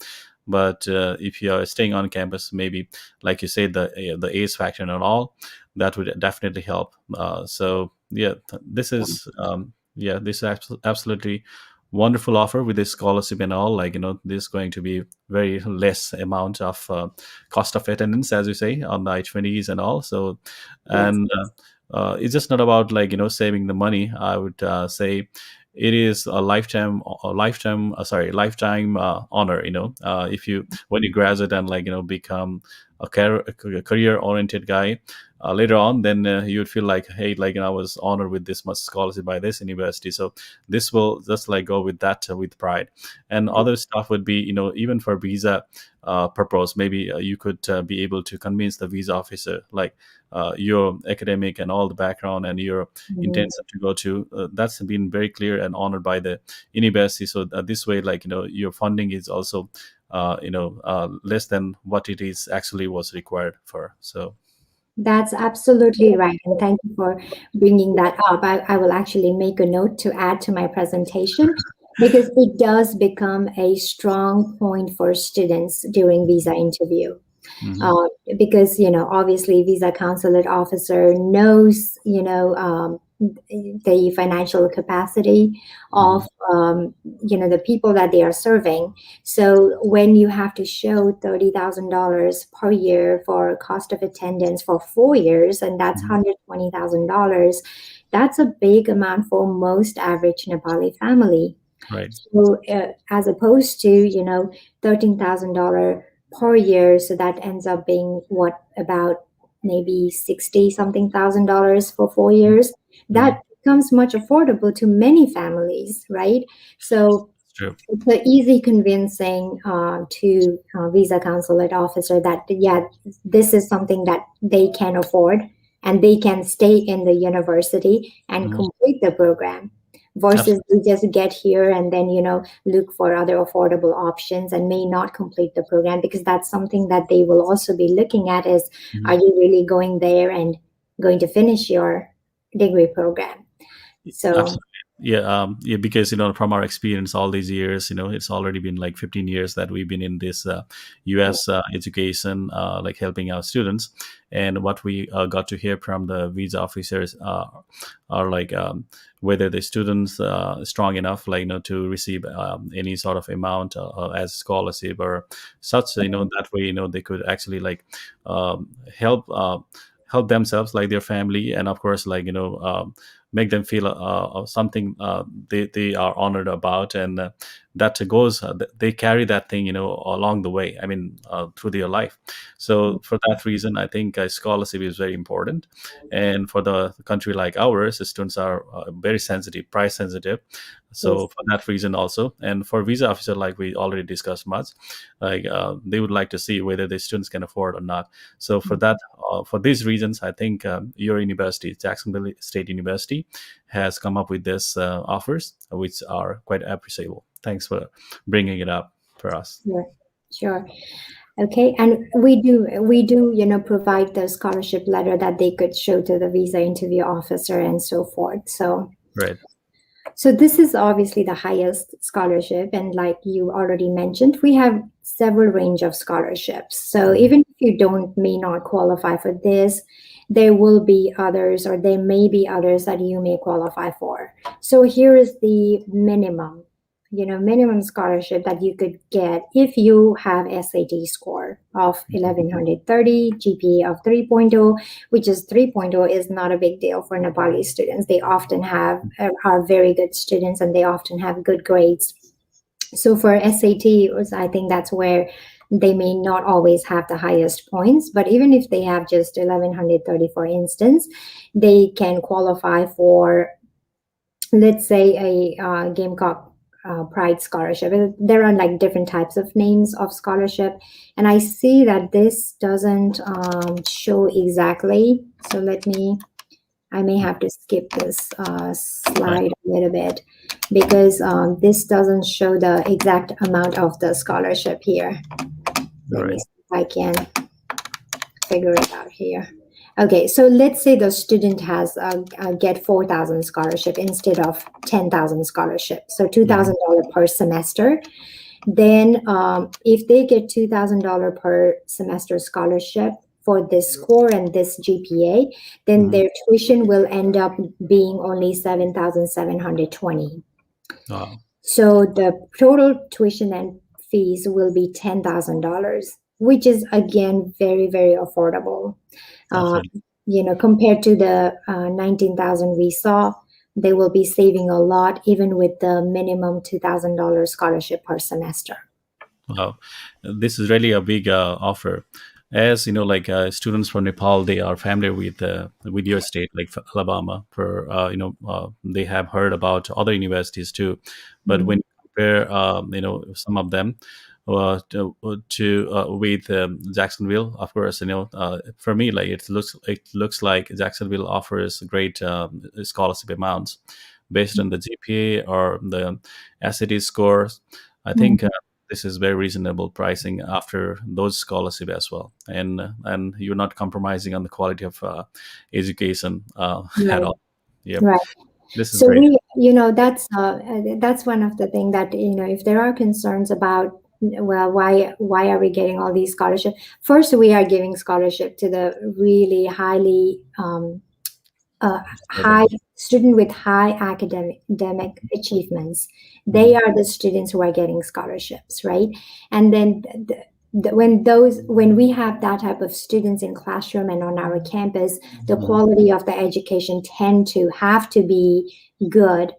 But if you are staying on campus, maybe like you said, the age factor and all, that would definitely help. So yeah, this is absolutely wonderful offer with this scholarship and all. Like, this is going to be very less amount of cost of attendance, as you say, on the I-20s and all. So, Yes. and it's just not about, like, saving the money. I would say it is lifetime honor. If you, when you graduate and, like, become a career oriented guy later on, then you would feel like, hey, like, I was honored with this much scholarship by this university. So this will just, like, go with that with pride. And other stuff would be, even for visa purpose, maybe you could be able to convince the visa officer, like, your academic and all the background and your Mhm. intention to go to, that's been very clear and honored by the university. So this way, like, your funding is also less than what it is actually was required for. So That's absolutely right. And thank you for bringing that up. I will actually make a note to add to my presentation because it does become a strong point for students during visa interview. mhm, uh, because obviously visa consulate officer knows the financial capacity mhm, of the people that they are serving. So when you have to show $30,000 per year for cost of attendance for 4 years, and that's mhm, $120,000, that's a big amount for most average Nepali family. right. So as opposed to, $13,000 per year, so that ends up being what, about maybe 60 something thousand dollars for 4 years. Mhm. That becomes much affordable to many families, right? So It's true. it's an easy convincing to visa consulate officer that, yeah, this is something that they can afford and they can stay in the university and Mhm. complete the program, versus Absolutely. they just get here and then look for other affordable options and may not complete the program, because that's something that they will also be looking at is, are Mhm. you really going there and going to finish your degree program? So Absolutely. Yeah, yeah, because, from our experience all these years, it's already been like 15 years that we've been in this US education, like helping our students. And what we got to hear from the visa officers are like, whether the students strong enough, like, to receive any sort of amount as scholarship or such, that way, they could actually, like, help help themselves, like their family, and of course, like, make them feel something they are honored about, and that goes they carry that thing, along the way, I mean, through their life. So for that reason, I think scholarship is very important. And for the country like ours, the students are very sensitive, price sensitive. So yes. for that reason also, and for visa officer, like we already discussed much, like, they would like to see whether the students can afford or not. So for that, for these reasons, I think your university, Jacksonville State University, has come up with this offers, which are quite appreciable. Thanks for bringing it up for us. Sure, sure. Okay, and we do provide the scholarship letter that they could show to the visa interview officer and so forth. Right. So this is obviously the highest scholarship, and like you already mentioned, we have several range of scholarships. So Mhm. even if you don't may not qualify for this, there will be others, or there may be others that you may qualify for. So here is the minimum scholarship that you could get if you have SAT score of 1130, GPA of 3.0, which is 3.0 is not a big deal for Nepali students. They often are very good students and they often have good grades. So for SAT, I think that's where they may not always have the highest points, but even if they have just 1130, for instance, they can qualify for, let's say, a Gamecock Pride scholarship. There are like different types of names of scholarship, and I see that this doesn't show exactly. So I may have to skip this Right. slide a little bit because this doesn't show the exact amount of the scholarship here. Let me Right. see if I can figure it out here. Okay, so let's say the student has get 4,000 scholarship instead of 10,000 scholarship, so Mhm. $2,000 per semester. Then, if they get $2,000 per semester scholarship for this score and this GPA, then Mhm. their tuition will end up being only 7,720. Wow. So the total tuition and fees will be $10,000, which is again very, very affordable. Uh, Absolutely. Compared to the 19,000 we saw, they will be saving a lot, even with the minimum $2,000 scholarship per semester. Wow, this is really a big offer. As you know, like students from Nepal, they are familiar with your state, like Alabama. For they have heard about other universities too. But when Mhm. you compare, some of them with Jacksonville, of course, for me, like it looks like Jacksonville offers great scholarship amounts based on the GPA or the SAT scores. I think this is very reasonable pricing after those scholarship as well, and you're not compromising on the quality of education at Right, all. Yep, right. this is So great. that's one of the things that, if there are concerns about, well, why are we getting all these scholarships? First, we are giving scholarship to the really high student with high academic achievements. They Mhm. are the students who are getting scholarships, right? And then when we have that type of students in classroom and on our campus, the Mhm. quality of the education tend to have to be good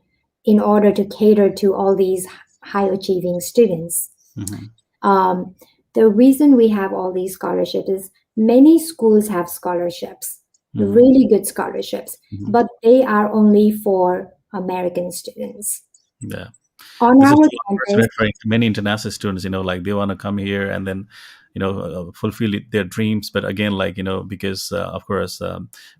in order to cater to all these high achieving students. Mhm. um, the reason we have all these scholarships is many schools have scholarships, Mhm. really good scholarships, Mhm. but they are only for American students. Yeah. On This is our true, of course, campus, referring to many international students, like they want to come here and then fulfill their dreams. But again, like because of course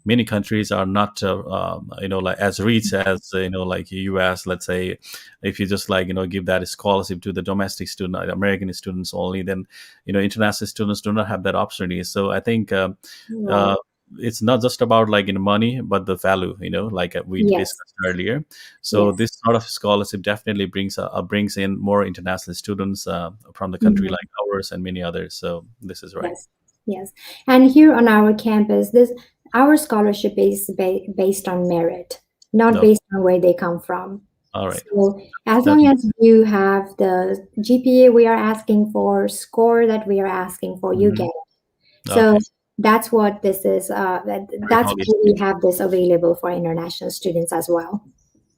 many countries are not like as rich as like US, let's say. If you just like give that scholarship to the domestic student, American students only, then international students do not have that opportunity. So I think right? uh, it's not just about like money, but the value, like we Yes, discussed earlier. So yes. this sort of scholarship definitely brings in more international students from the country Mhm. like ours and many others. So this is right. Yes, yes. And here on our campus, this our scholarship is based on merit, not No, based on where they come from. all right. So as That long as you have the GPA we are asking for, score that we are asking for, you get mhm. it. So Okay, that's what this is. great That's knowledge. why we have this available for international students as well.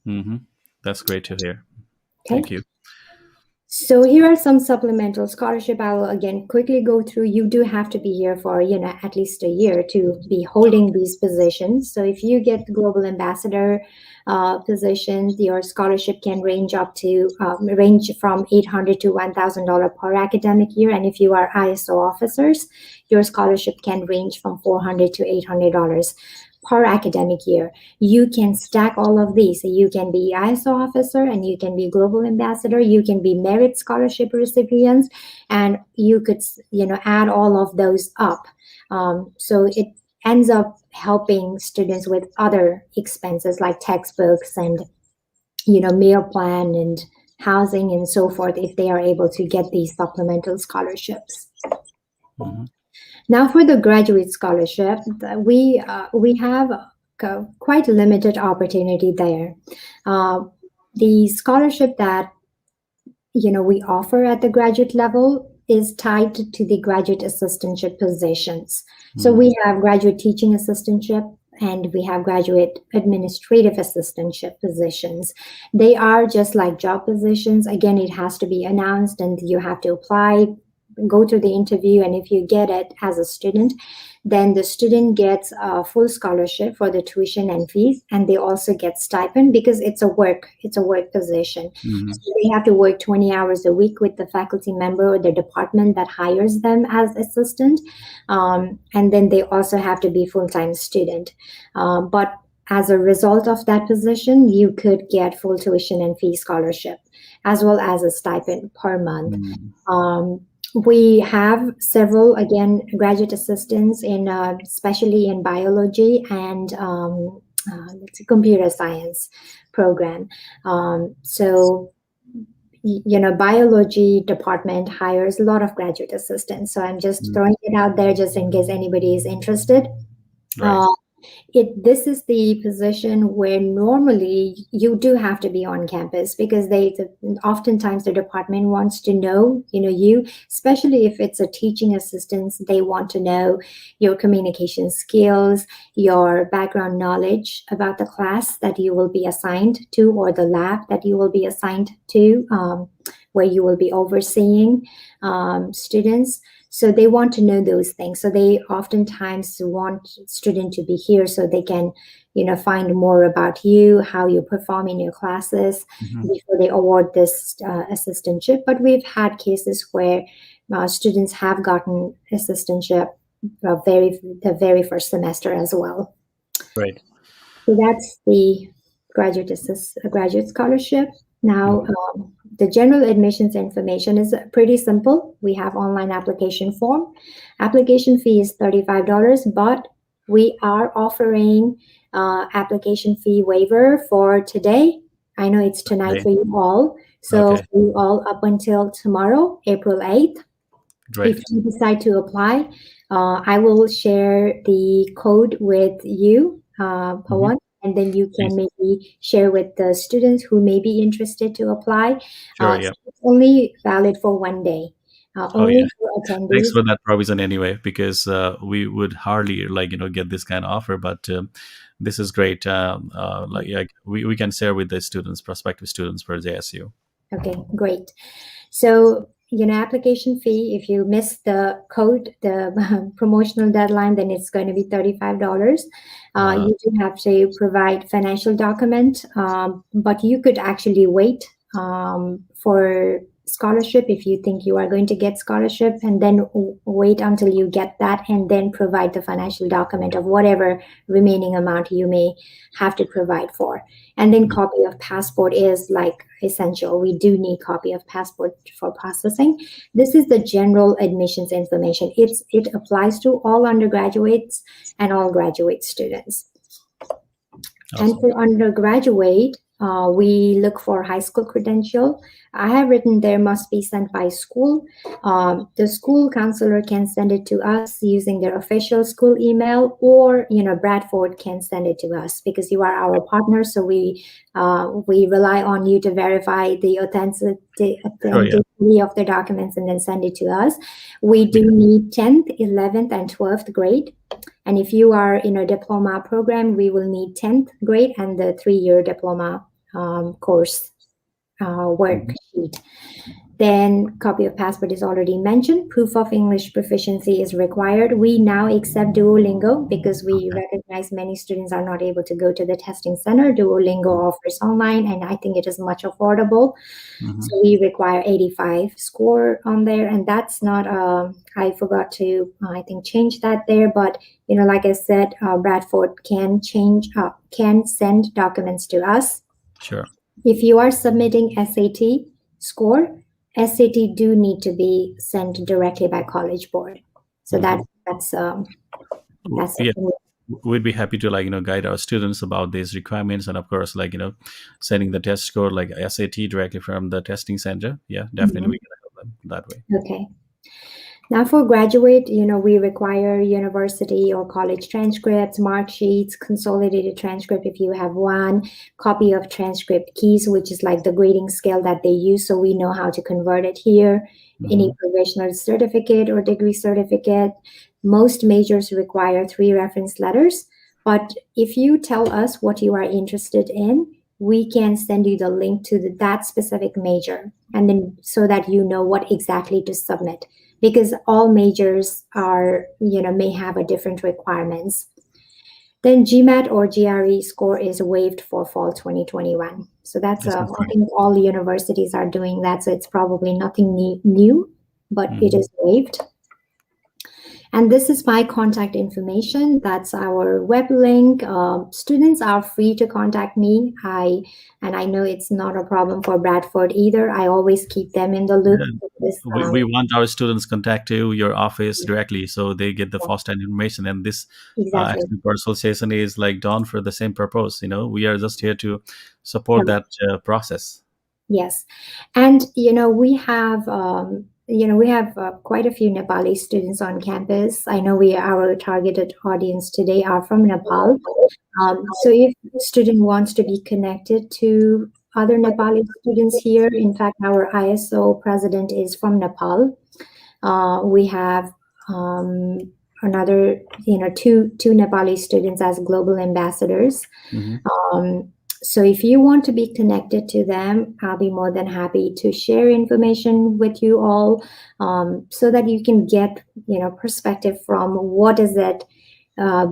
Hmm. That's great to hear. Okay. Thank you. So here are some supplemental scholarship. I will again quickly go through. You do have to be here for, at least a year to be holding these positions. So if you get the global ambassador position, your scholarship can range from $800 to $1,000 per academic year. And if you are ISO officers, your scholarship can range from $400 to $800 per academic year. You can stack all of these. So you can be ISO officer and you can be global ambassador. You can be merit scholarship recipients, and you could, add all of those up. So it ends up helping students with other expenses like textbooks and, meal plan and housing and so forth if they are able to get these supplemental scholarships. Hmm. Now, for the graduate scholarship, we have quite limited opportunity there. Uh, the scholarship that we offer at the graduate level is tied to the graduate assistantship positions. So Hmm. we have graduate teaching assistantship and we have graduate administrative assistantship positions. They are just like job positions. Again, it has to be announced and you have to apply, go to the interview, and if you get it as a student, then the student gets a full scholarship for the tuition and fees, and they also get stipend because it's a work position. Hmm. So they have to work 20 hours a week with the faculty member or the department that hires them as assistant, and then they also have to be full-time student. But as a result of that position, you could get full tuition and fee scholarship as well as a stipend per month. Hmm. Um, we have several, again, graduate assistants in, especially in biology and it's a computer science program. So, biology department hires a lot of graduate assistants. So I'm just Hmm. throwing it out there just in case anybody is interested. Right. Uh, This is the position where normally you do have to be on campus, because oftentimes the department wants to know, you, especially if it's a teaching assistant, they want to know your communication skills, your background knowledge about the class that you will be assigned to, or the lab that you will be assigned to, where you will be overseeing students. So they want to know those things. So they oftentimes want student to be here so they can, find more about you, how you perform in your classes Hmm. before they award this assistantship. But we've had cases where students have gotten assistantship the very first semester as well. Right. So that's the graduate scholarship. Now, Mhm. the general admissions information is pretty simple. We have online application form. Application fee is $35, but we are offering application fee waiver for today. I know it's tonight Okay. for you all. So Okay. for you all up until tomorrow, April 8th, if Great. you decide to apply, I will share the code with you, Hmm. Pawan, and then you can Thanks. maybe share with the students who may be interested to apply. Sure. So Yeah. it's only valid for one day, Oh, yeah. only for Thanks attendees. for that provision anyway, because we would hardly get this kind of offer, but this is great. Like we can share with the students, prospective students for JSU. Okay, great. So, application fee, if you miss the code, the promotional deadline, then it's going to be $35. Uh, You do have to provide financial document, but you could actually wait for scholarship if you think you are going to get scholarship, and then wait until you get that, and then provide the financial document of whatever remaining amount you may have to provide for. And then copy of passport is like essential. We do need copy of passport for processing. This is the general admissions information. It applies to all undergraduates and all graduate students. And awesome. for undergraduate, we look for high school credential. I have written there must be sent by school. The school counselor can send it to us using their official school email, or Bradford can send it to us because you are our partner. So we rely on you to verify the Sure. Yeah. authenticity of the documents and then send it to us. We do need 10th, 11th, and 12th grade. And if you are in a diploma program, we will need 10th grade and the 3-year diploma course Mhm. worksheet. Then copy of passport is already mentioned. Proof of English proficiency is required. We now accept Duolingo because we Okay. recognize many students are not able to go to the testing center. Duolingo offers online, and I think it is much affordable. Hmm. So we require 85 score on there, and that's not. I forgot to, I think, change that there. But like I said, Bradford can send documents to us. Sure. If you are submitting SAT score, SAT do need to be sent directly by College Board. So Hmm. that's Yeah. it. We'd be happy to guide our students about these requirements, and of course sending the test score like SAT directly from the testing center. Yeah, definitely Mhm. we can help them that way. Okay. Now for graduate, we require university or college transcripts, mark sheets, consolidated transcript if you have one, copy of transcript keys, which is like the grading scale that they use, so we know how to convert it here. Any Hmm. provisional certificate or degree certificate. Most majors require 3 reference letters, but if you tell us what you are interested in, we can send you the link to that specific major, and then so that you know what exactly to submit, because all majors are, may have a different requirements. Then GMAT or GRE score is waived for fall 2021. So that's This is I great. think all universities are doing that. So it's probably nothing new, but it Hmm. is waived. And this is my contact information. That's our web link. Students are free to contact me. I know it's not a problem for Bradford either. I always keep them in the loop. Yeah. This, We want our students contact your office directly so they get the first-hand information, and this exactly. actually personalization is done for the same purpose. We are just here to support that process. Yes. And, we have we have quite a few Nepali students on campus. I know our targeted audience today are from Nepal. So if a student wants to be connected to other Nepali students here, in fact, our ISO president is from Nepal. We have um, another, two Nepali students as global ambassadors. Hmm. Um, so if you want to be connected to them, I'll be more than happy to share information with you all, so that you can get, perspective from what is it,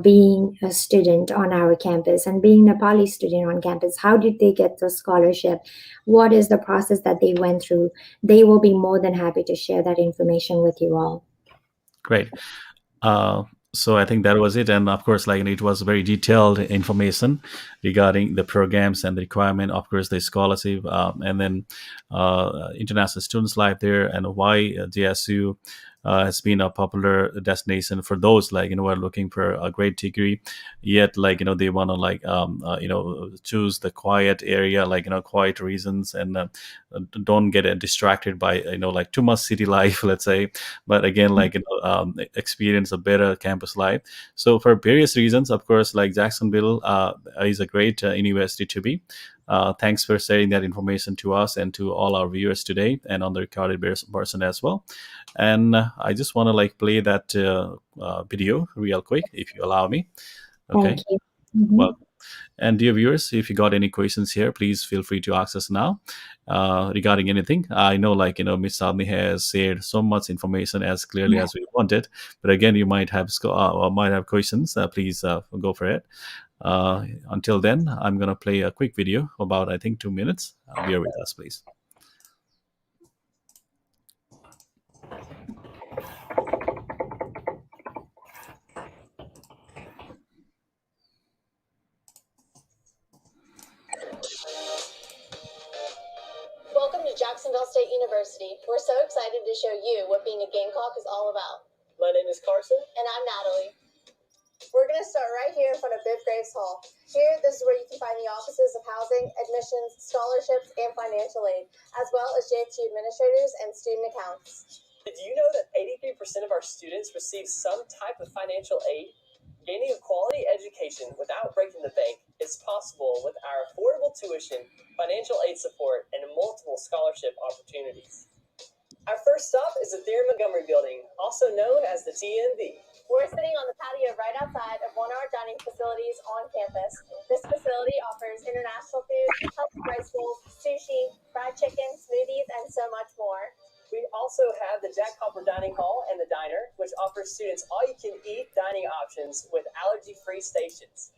being a student on our campus and being Nepali student on campus. How did they get the scholarship? What is the process that they went through? They will be more than happy to share that information with you all. Great. Uh, so I think that was it, and of course, like it was very detailed information regarding the programs and the requirement. Of course, the scholarship, and then international students life there, and why JSU has been a popular destination for those like who are looking for a great degree, yet like they want to like choose the quiet area, like quiet reasons, and don't get distracted by like too much city life, let's say, but again like experience a better campus life. So for various reasons, of course, like Jacksonville is a great university to be. Thanks for sharing that information to us and to all our viewers today and on the recorded version as well. And I just want to like play that video real quick, if you allow me. Thank Okay. you. Well, Mhm. and dear viewers, if you got any questions here, please feel free to ask us now regarding anything. I know, like Ms Chandni has shared so much information as clearly as we wanted, but again, you might have or might have questions. Please go for it. Until then, I'm gonna play a quick video about I think 2 minutes. Bear with us, please. Welcome to Jacksonville State University. We're so excited to show you what being a Gamecock is all about. My name is Carson. And I'm Natalie. We're going to start right here in front of Bibb Graves Hall. Here, this is where you can find the offices of housing, admissions, scholarships, and financial aid, as well as JXU administrators and student accounts. Did you know that 83% of our students receive some type of financial aid? Gaining a quality education without breaking the bank is possible with our affordable tuition, financial aid support, and multiple scholarship opportunities. Our first stop is the Theron Montgomery Building, also known as the TNV. We're sitting on the patio right outside of one of our dining facilities on campus. This facility offers international food, healthy rice bowls, sushi, fried chicken, smoothies, and so much more. We also have the Jack Hopper Dining Hall and the Diner, which offers students all-you-can-eat dining options with allergy-free stations.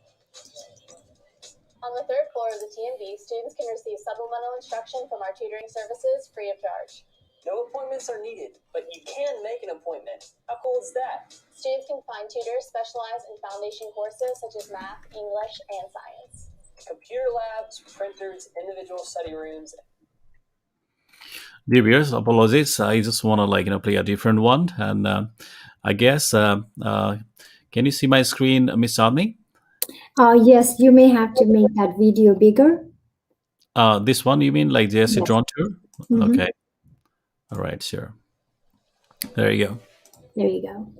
On the third floor of the TNV, students can receive supplemental instruction from our tutoring services free of charge. No appointments are needed, but you can make an appointment. How cool is that? Students can find tutors specialized in foundation courses such as math, English, and science. Computer labs, printers, individual study rooms. Dear viewers, apologies. I just want to like play a different one, and I guess can you see my screen, Miss Chandni? Yes, you may have to make that video bigger. This one, you mean like JSC Yes. Drone Tour? Hmm. Okay. All right, sure. There you go. There you go.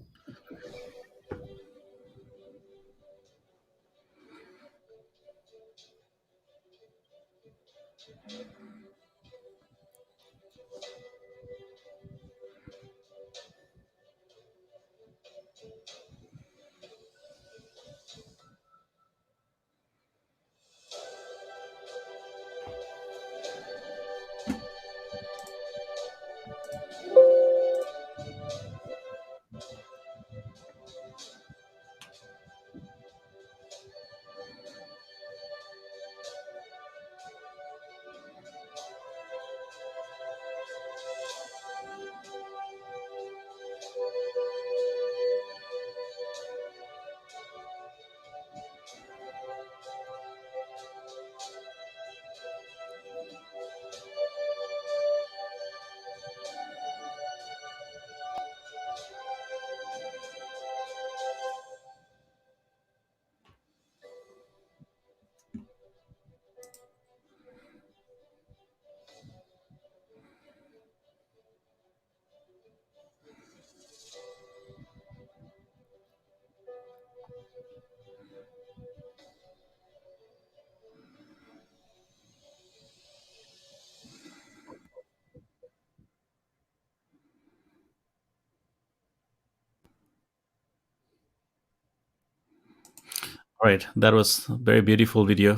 Right. That was a very beautiful video,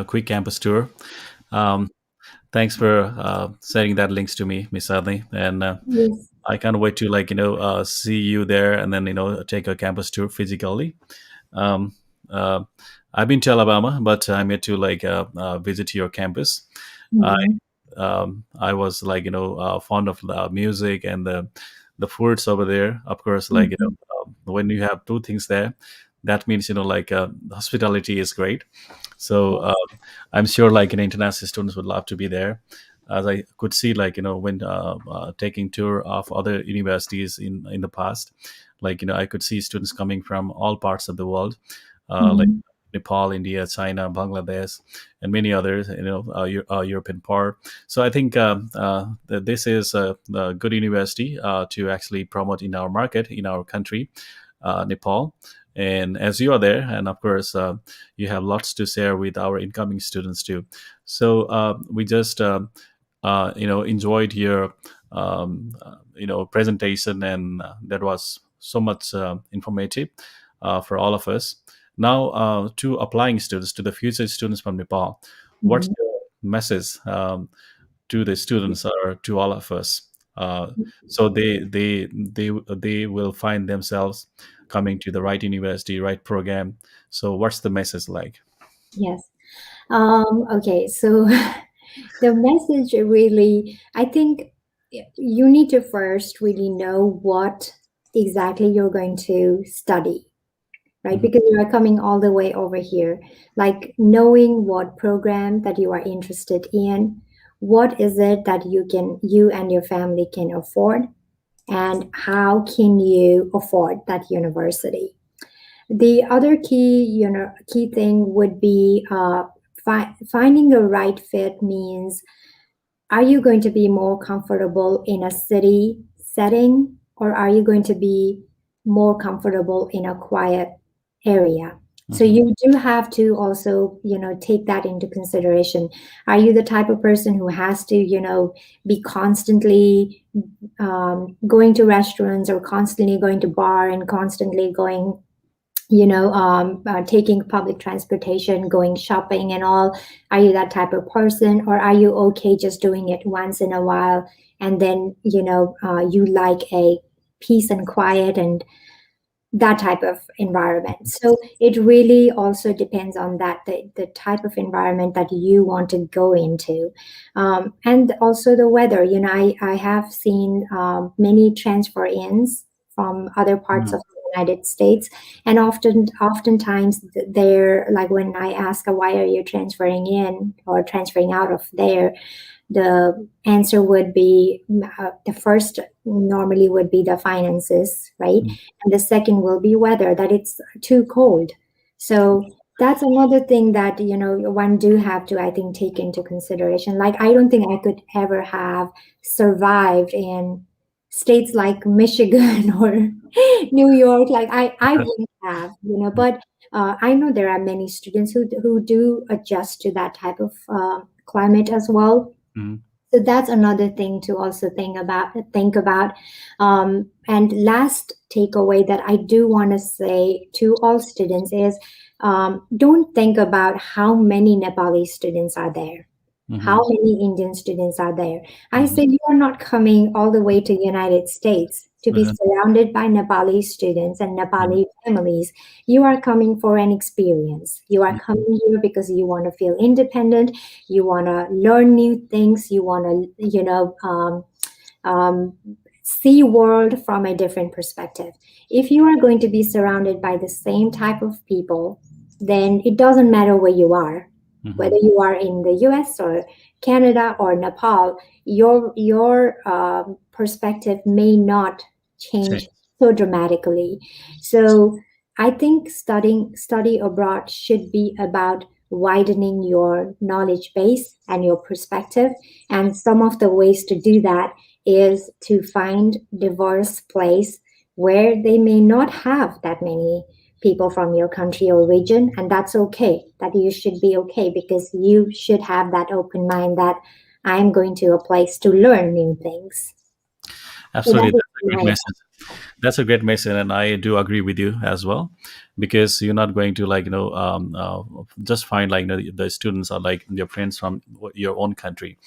quick campus tour. Um, Thanks for sending that links to me, Ms. Sadney. And Yes. I can't wait to see you there and then take a campus tour physically. Um, uh, I've been to Alabama, but I'm yet to visit your campus. I Mhm. I was fond of music and the foods over there. Of course, Mhm. when you have two things there, that means hospitality is great. So Yes. I'm sure international students would love to be there. As I could see, when taking tour of other universities in the past, I could see students coming from all parts of the world, like Mhm. Nepal, India, China, Bangladesh, and many others. European part. So I think that this is a good university to actually promote in our market, in our country, Nepal. And as you are there, and of course, you have lots to share with our incoming students too. So we just enjoyed your presentation, and that was so much informative for all of us. Now, to applying students, to the future students from Nepal, what's Mhm. your message to the students or to all of us? So they will find themselves coming to the right university, right program. So what's the message like? Yes. Okay, so the message really, I think you need to first really know what exactly you're going to study, right? Mhm. Because you are coming all the way over here, like knowing what program that you are interested in, what is it that you and your family can afford, and how can you afford that university. The other key thing would be finding the right fit means, are you going to be more comfortable in a city setting, or are you going to be more comfortable in a quiet area? So Mhm. you do have to also, take that into consideration. Are you the type of person who has to, be constantly going to restaurants, or constantly going to bar, and constantly going, taking public transportation, going shopping and all? Are you that type of person, or are you okay just doing it once in a while, and then, you like a peace and quiet and that type of environment? So it really also depends on that, the type of environment that you want to go into. And also the weather. I have seen many transfer ins from other parts Mhm. of the United States, and oftentimes they're like, when I ask, why are you transferring in or transferring out of there, the answer would be, the first normally would be the finances, right? Mhm. And the second will be weather, that it's too cold. So that's another thing that, one do have to, I think, take into consideration. Like, I don't think I could ever have survived in states like Michigan or New York. Like, I wouldn't have, but I know there are many students who do adjust to that type of climate as well. Mhm. So that's another thing to also think about. And last takeaway that I do want to say to all students is, don't think about how many Nepali students are there, how Mhm. many Indian students are there. I Mhm. say, you are not coming all the way to United States to be Uh-huh. surrounded by Nepali students and Mhm. Nepali families. You are coming for an experience. You are Mhm. coming here because you want to feel independent. You want to learn new things. You want to, um, see world from a different perspective. If you are going to be surrounded by the same type of people, then it doesn't matter where you are, whether Mhm. you are in the US or Canada or Nepal, your perspective may not Change. change so dramatically. So I think study abroad should be about widening your knowledge base and your perspective. And some of the ways to do that is to find diverse place where they may not have that many people from your country or region, and that's okay. That you should be okay, because you should have that open mind that I'm going to a place to learn new things. So that Absolutely, is that's a great my message. That's a great message, and I do agree with you as well, because you're not going to just find the students are like your friends from your own country.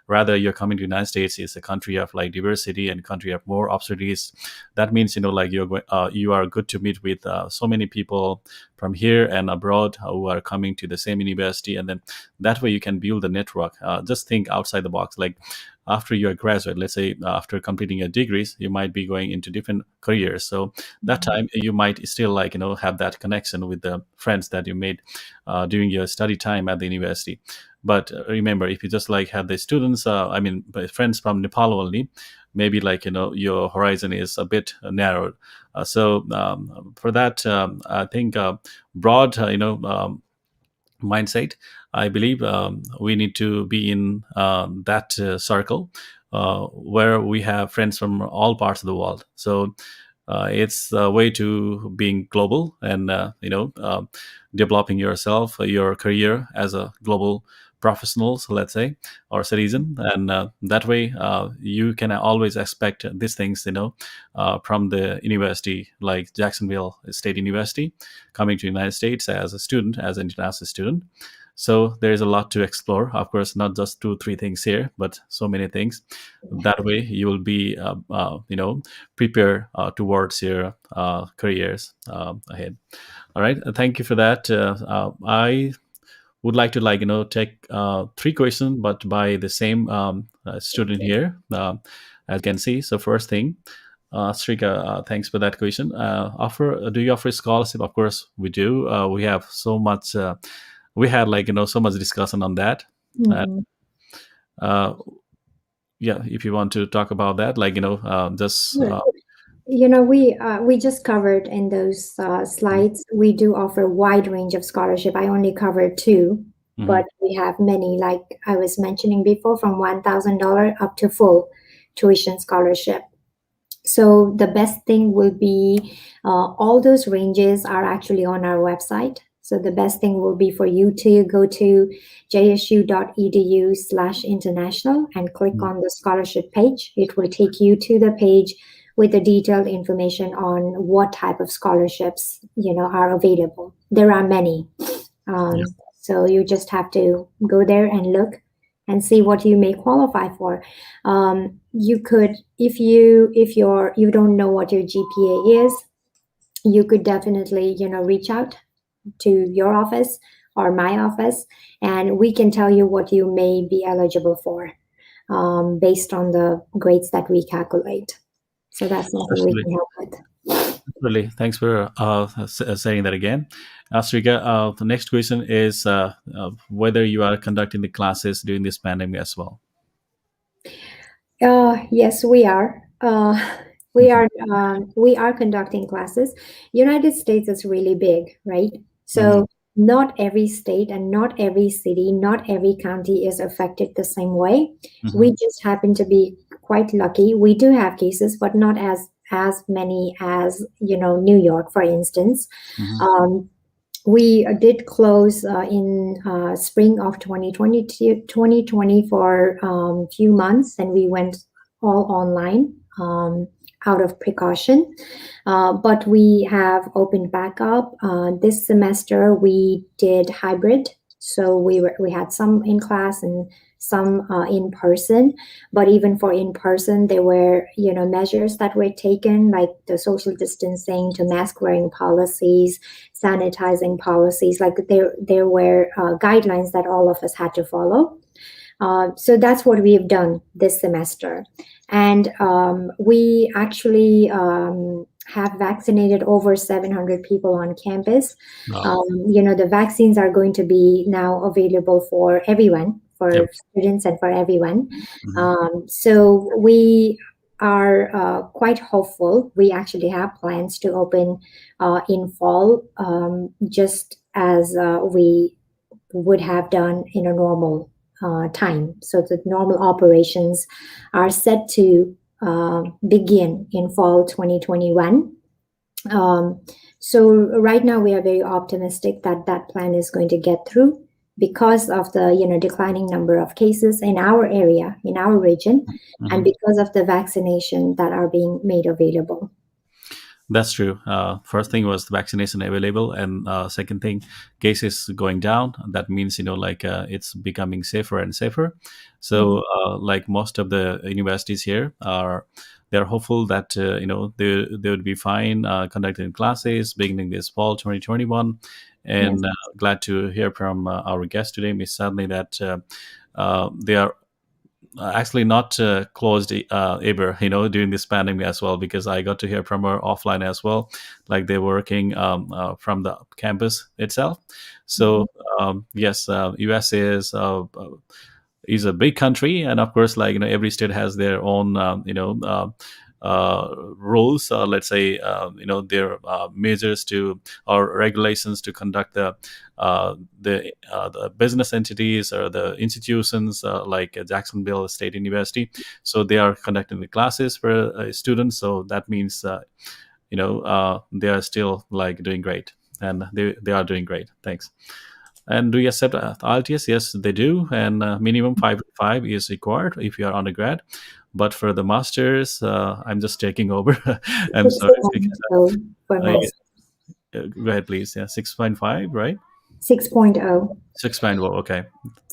Rather, you're coming to the United States. It's a country of like diversity and country of more opportunities. That means you are good to meet with so many people from here and abroad who are coming to the same university, and then that way you can build a network. Just think outside the box, like after you're a graduate, let's say after completing your degrees, you might be going into different careers. So that time you might still have that connection with the friends that you made during your study time at the university. But remember, if you just have the students, friends from Nepal only, maybe your horizon is a bit narrowed. For that, I think broad, mindset. I believe we need to be in that circle where we have friends from all parts of the world. So it's a way to being global and developing yourself, your career as a global professional, so let's say, or citizen, and that way you can always expect these things, from the university like Jacksonville State University, coming to the United States as a student, as an international student. So there is a lot to explore. Of course, not just 2-3 things here, but so many things. That way, you will be, prepared towards your careers ahead. All right. Thank you for that. I would like to take 3 questions, but by the same student here, as you can see. So first thing, Srika, thanks for that question. Do you offer scholarship? Of course, we do. We have so much. We had so much discussion on that. Mhm. Yeah, if you want to talk about that, just Sure. We just covered in those slides. We do offer a wide range of scholarship. I only covered 2, but we have many, like I was mentioning before, from $1,000 up to full tuition scholarship. So the best thing will be all those ranges are actually on our website. So the best thing will be for you to go to jsu.edu/international and click on the scholarship page. It will take you to the page with the detailed information on what type of scholarships are available. There are many. So you just have to go there and look and see what you may qualify for. You could, if you don't know what your GPA is, you could definitely reach out to your office or my office, and we can tell you what you may be eligible for based on the grades that we calculate. So that's something we can help with. Really, thanks for saying that again. Srika, the next question is whether you are conducting the classes during this pandemic as well. Yes, we are. We are conducting classes. United States is really big, right? So not every state and not every city, not every county is affected the same way. We just happen to be quite lucky. We do have cases, but not as many as New York, for instance. We did close in spring of 2020 for a few months, and we went all online out of precaution. But we have opened back up. This semester we did hybrid. So we had some in class and some in person, but even for in person, there were measures that were taken, like the social distancing, to mask wearing policies, sanitizing policies. Like there were guidelines that all of us had to follow. So that's what we have done this semester, and we actually have vaccinated over 700 people on campus. Wow. The vaccines are going to be now available for everyone, for students and for everyone. So we are quite hopeful. We actually have plans to open in fall, just as we would have done in a normal time. So the normal operations are set to begin in fall 2021. So right now we are very optimistic that that plan is going to get through because of the declining number of cases in our area, in our region, and because of the vaccination that are being made available. That's true. First thing was the vaccination available, and second thing, cases going down. That means like it's becoming safer and safer. So like most of the universities here are, they're hopeful that they would be fine conducting classes beginning this fall 2021. Yes. And glad to hear from our guest today, Ms. Sadly, that they are actually not closed ever, during this pandemic as well, because I got to hear from her offline as well, like they're working from the campus itself. So yes, USA is a big country, and of course, like every state has their own rules, let's say, their measures to, or regulations to conduct the business entities or the institutions, like Jacksonville State University. So they are conducting the classes for students. So that means they are still like doing great, and they are doing great. Thanks. And do you accept IELTS? Yes, they do. And minimum 5.5 is required if you are undergrad. But for the masters, I'm just taking over. I'm sorry. Because, So for I, my go ahead, please. Yeah, 6.5, right? 6.0 6.0. Okay.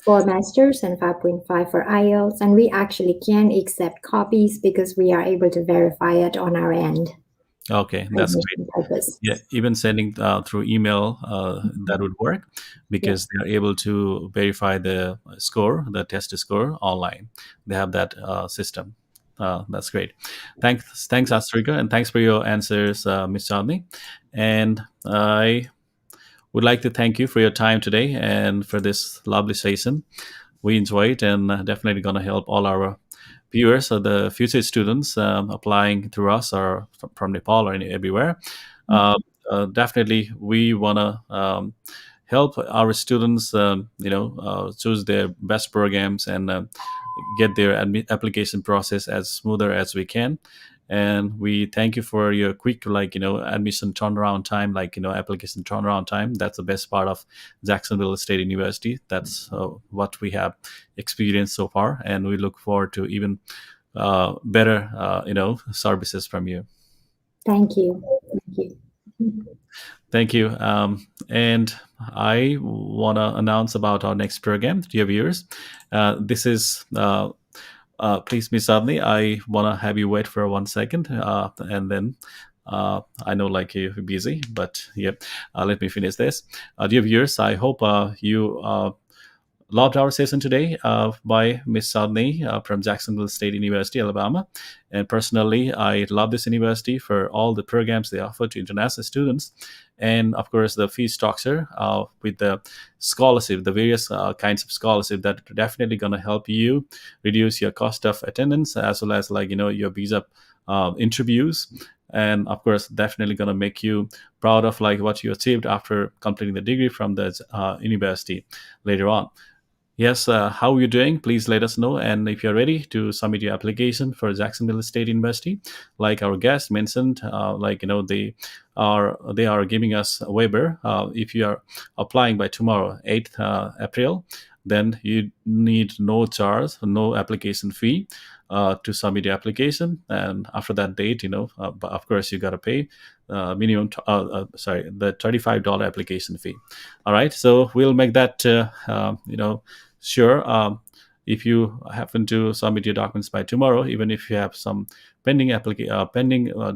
for masters and 5.5 for IELTS, and we actually can accept copies because we are able to verify it on our end Okay, for that's great. admission purpose. Yeah, even sending through email, that would work, because they are able to verify the score, the test score online. They have that system. That's great. Thanks, Astrika, and thanks for your answers, Ms. Chandni. And I would like to thank you for your time today and for this lovely session. We enjoy it, and definitely going to help all our viewers or the future students applying through us, or from Nepal or everywhere. Uh, Definitely, we want to help our students, choose their best programs, and get their application process as smoother as we can. And we thank you for your quick, like admission turnaround time, like application turnaround time. That's the best part of Jacksonville State University. That's what we have experienced so far, and we look forward to even better services from you. Thank you. Thank you. Thank you. And I want to announce about our next program to your viewers. This is, please, Ms. Sadni, I want to have you wait for 1 second, and then I know like you're busy, but yep, let me finish this. Dear viewers, I hope you loved our session today by Ms. Chandni from Jacksonville State University, Alabama. And personally, I love this university for all the programs they offer to international students. And of course, the fee structure with the scholarship, the various kinds of scholarship that are definitely going to help you reduce your cost of attendance, as well as like, your visa interviews. And of course, definitely going to make you proud of like what you achieved after completing the degree from the university later on. Yes, how are you doing? Please let us know. And if you're ready to submit your application for Jacksonville State University, like our guest mentioned, they are giving us a waiver. If you are applying by tomorrow, 8th April, then you need no charge, no application fee to submit your application. And after that date, but of course, you got to pay minimum, the $35 application fee. All right, so we'll make that, sure. If you happen to submit your documents by tomorrow, even if you have some pending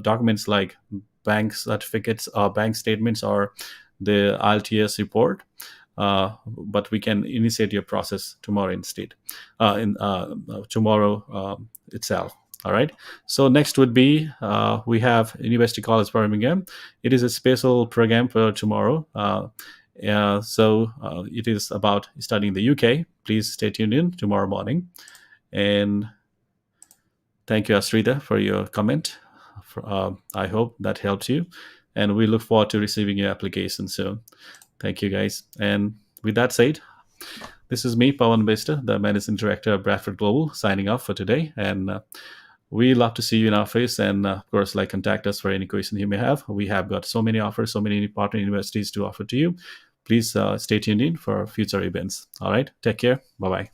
documents like bank certificates or bank statements or the IELTS report, but we can initiate your process tomorrow instead, in tomorrow itself. All right. So next would be we have University College Birmingham. It is a special program for tomorrow. It is about studying the UK. Please stay tuned in tomorrow morning. And thank you, Asrita, for your comment. I hope that helps you. And we look forward to receiving your application soon. Thank you, guys. And with that said, this is me, Pawan Bester, the Managing Director of Bradford Global, signing off for today. And we love to see you in our face. And of course, like, contact us for any question you may have. We have got so many offers, so many partner universities to offer to you. Please stay tuned in for future events. All right. Take care. Bye-bye.